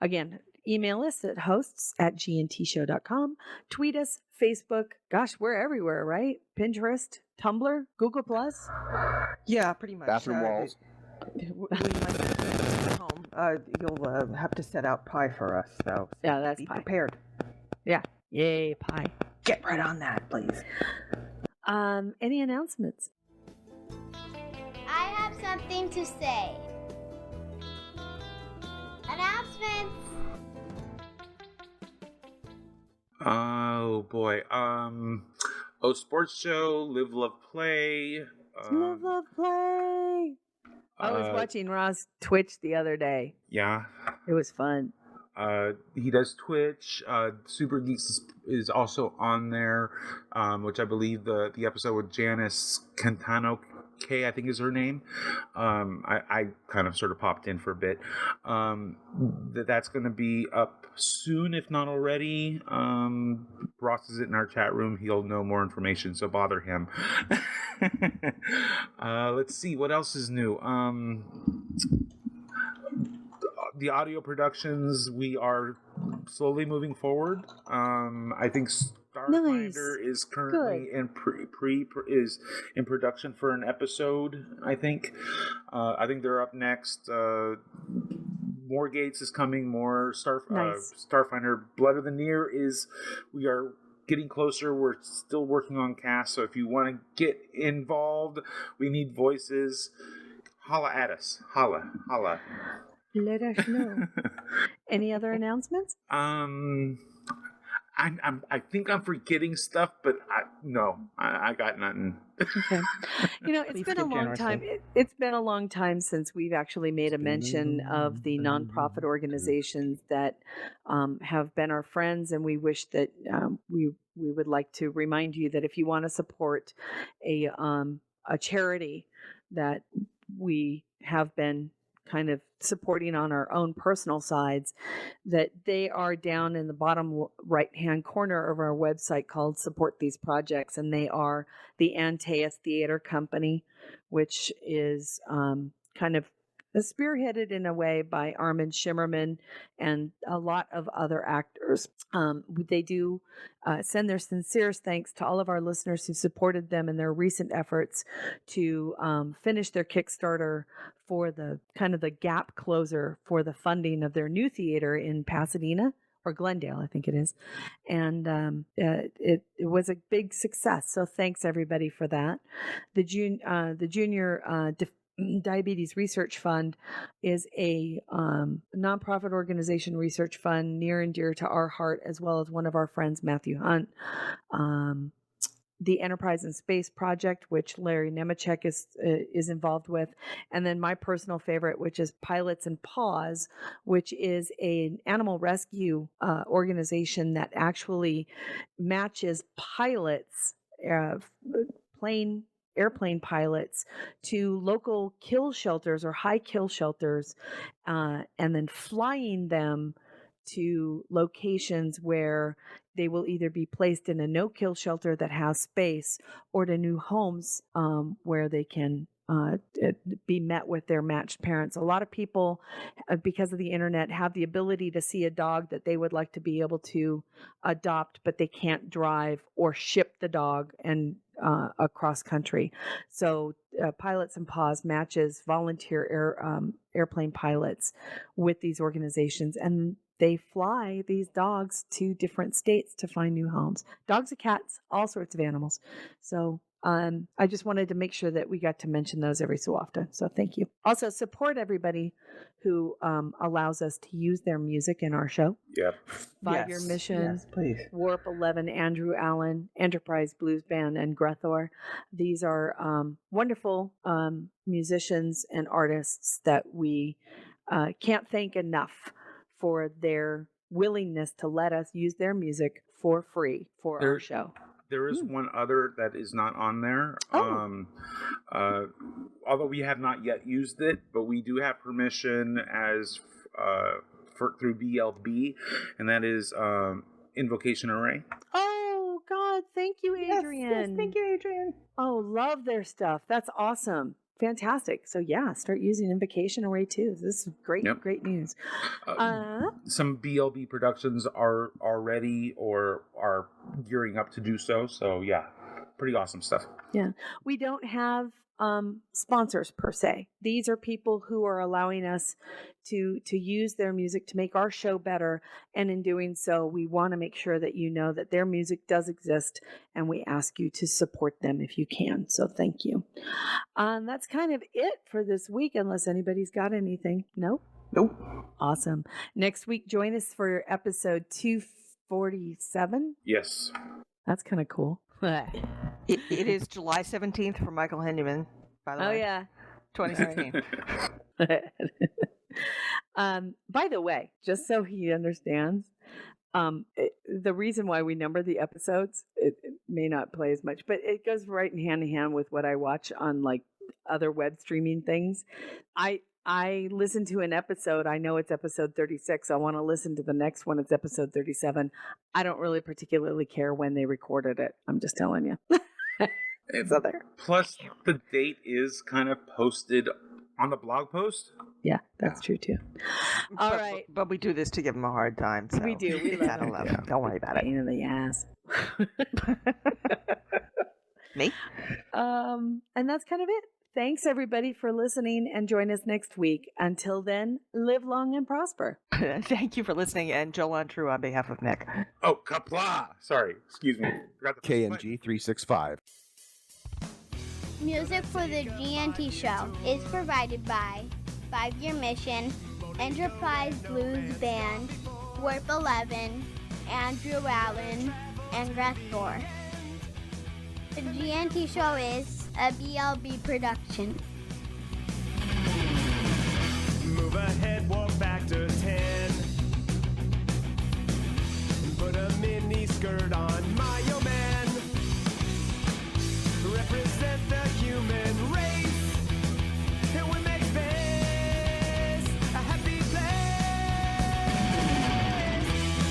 Again, email us at hosts@gntshow.com. Tweet us, Facebook. Gosh, we're everywhere, right? Pinterest, Tumblr, Google Plus. Yeah, pretty much. Bathroom walls. When my husband gets home, you'll have to set out pie for us, though. So Yeah, that's be pie. prepared. Yeah. Yay, pie. Get right on that, please. Any announcements? I have something to say. Announcements! Oh boy. Sports show, Live Love Play. Live, love, play. I was watching Ross Twitch the other day. Yeah. It was fun. He does Twitch. Super Geeks is also on there, which I believe the episode with Janice Cantano K, I think is her name. I kind of sort of popped in for a bit. That's going to be up soon, if not already. Ross is in our chat room. He'll know more information, so bother him. Let's see what else is new. The audio productions, we are slowly moving forward. I think Starfinder is currently in is in production for an episode. I think they're up next. More Gates is coming. More Starfinder. Blood of the Near is. We are getting closer. We're still working on cast. So if you want to get involved, we need voices. Holla at us. Holla. Let us know. Any other announcements? I think I'm forgetting stuff, but I got nothing. Okay. It's been a long time. It's been a long time since we've actually made a mention of the nonprofit organizations that have been our friends, and we wish that we would like to remind you that if you want to support a charity that we have been kind of supporting on our own personal sides, that they are down in the bottom right-hand corner of our website called Support These Projects, and they are the Antaeus Theater Company, which is kind of spearheaded in a way by Armin Shimmerman and a lot of other actors. They do send their sincerest thanks to all of our listeners who supported them in their recent efforts to finish their Kickstarter for the kind of the gap closer for the funding of their new theater in Pasadena, or Glendale, I think it is. And it was a big success. So thanks everybody for that. The Junior Diabetes Research Fund is a nonprofit organization research fund near and dear to our heart, as well as one of our friends, Matthew Hunt. The Enterprise in Space Project, which Larry Nemechek is involved with, and then my personal favorite, which is Pilots and Paws, which is an animal rescue organization that actually matches pilots, airplane pilots, to local kill shelters or high kill shelters, and then flying them to locations where they will either be placed in a no-kill shelter that has space, or to new homes where they can be met with their matched parents. A lot of people, because of the internet, have the ability to see a dog that they would like to be able to adopt, but they can't drive or ship the dog and across country. So Pilots and Paws matches volunteer airplane pilots with these organizations, and they fly these dogs to different states to find new homes. Dogs and cats, all sorts of animals. So I just wanted to make sure that we got to mention those every so often. So thank you. Also, support everybody who allows us to use their music in our show. Yep. 5-Year Mission, Yes, please. Warp 11, Andrew Allen, Enterprise Blues Band, and Grethor. These are wonderful musicians and artists that we can't thank enough for their willingness to let us use their music for free for our show. There is one other that is not on there. Oh. Although we have not yet used it, but we do have permission as through BLB, and that is Invocation Array. Oh, God. Thank you, Adrian. Yes, thank you, Adrian. Oh, love their stuff. That's awesome. Fantastic. So yeah, start using Invocation Array too. This is great, great news. Some BLB productions are already or are gearing up to do so. So yeah, pretty awesome stuff. Yeah. We don't have sponsors per se. These are people who are allowing us to use their music to make our show better. And in doing so, we want to make sure that you know that their music does exist, and we ask you to support them if you can. So thank you. That's kind of it for this week, unless anybody's got anything. No? Nope. Awesome. Next week, join us for episode 247. Yes. That's kind of cool. It is July 17th for Michael Henneman, by the way. Oh, yeah. 2016. By the way, just so he understands, the reason why we number the episodes, it may not play as much, but it goes right in hand with what I watch on like other web streaming things. I listen to an episode. I know it's episode 36. I want to listen to the next one. It's episode 37. I don't really particularly care when they recorded it. I'm just telling you. It's there. Plus, the date is kind of posted on the blog post. Yeah, that's true too. All right. But we do this to give him a hard time. So We do. We gotta love him. Don't worry about it. Pain in the ass. Me? And that's kind of it. Thanks, everybody, for listening, and join us next week. Until then, live long and prosper. Thank you for listening, and Joel on True on behalf of Nick. Oh, kapla! Sorry, excuse me. Forgot the KNG 365. Music for the GNT show is provided by 5-Year Mission, Enterprise Blues Band, Warp 11, Andrew Allen, and Grethor. The GNT show is a BLB production. Move ahead, walk back to 10. Put a mini skirt on my old man. Represent the human race. And we make space a happy place.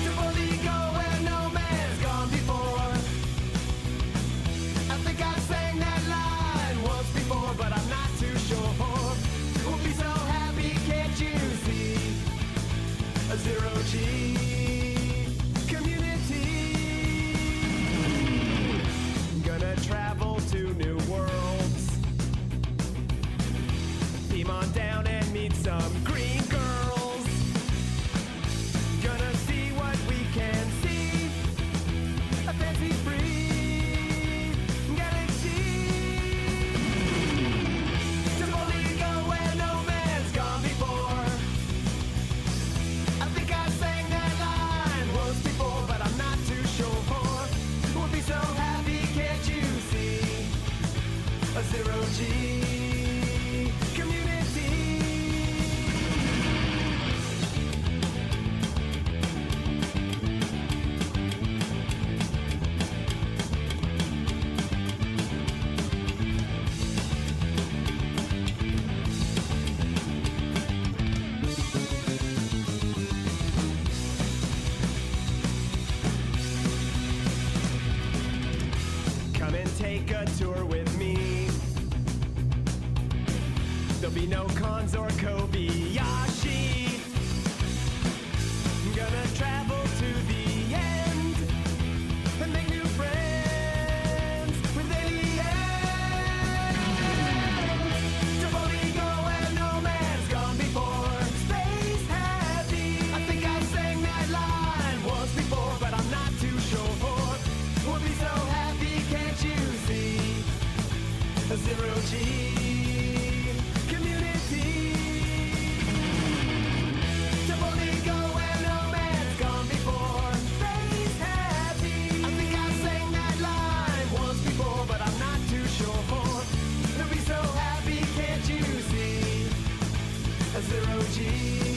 To boldly go where no man's gone before. I think I've sang that line once before, but I'm not too sure. We'll be so happy, can't you see? A zero-G community. Gonna travel to new worlds. Beam on down and meet some green girls. Gonna see what we can see. A fancy-free galaxy. To boldly go where no man's gone before. I think I sang that line once before, but I'm not too sure. We'll be so happy, can't you see? A zero-G community. Come and take a tour with me. There'll be no cons or Kobayashi. Gonna travel to the end and make new friends with aliens. To boldly go where no man's gone before. Space happy. I think I sang that line once before, but I'm not too sure. We'll be so happy, can't you see? G community. Double ego where no man's gone before. Face happy. I think I sang that line once before, but I'm not too sure. To be so happy, can't you see? A zero G.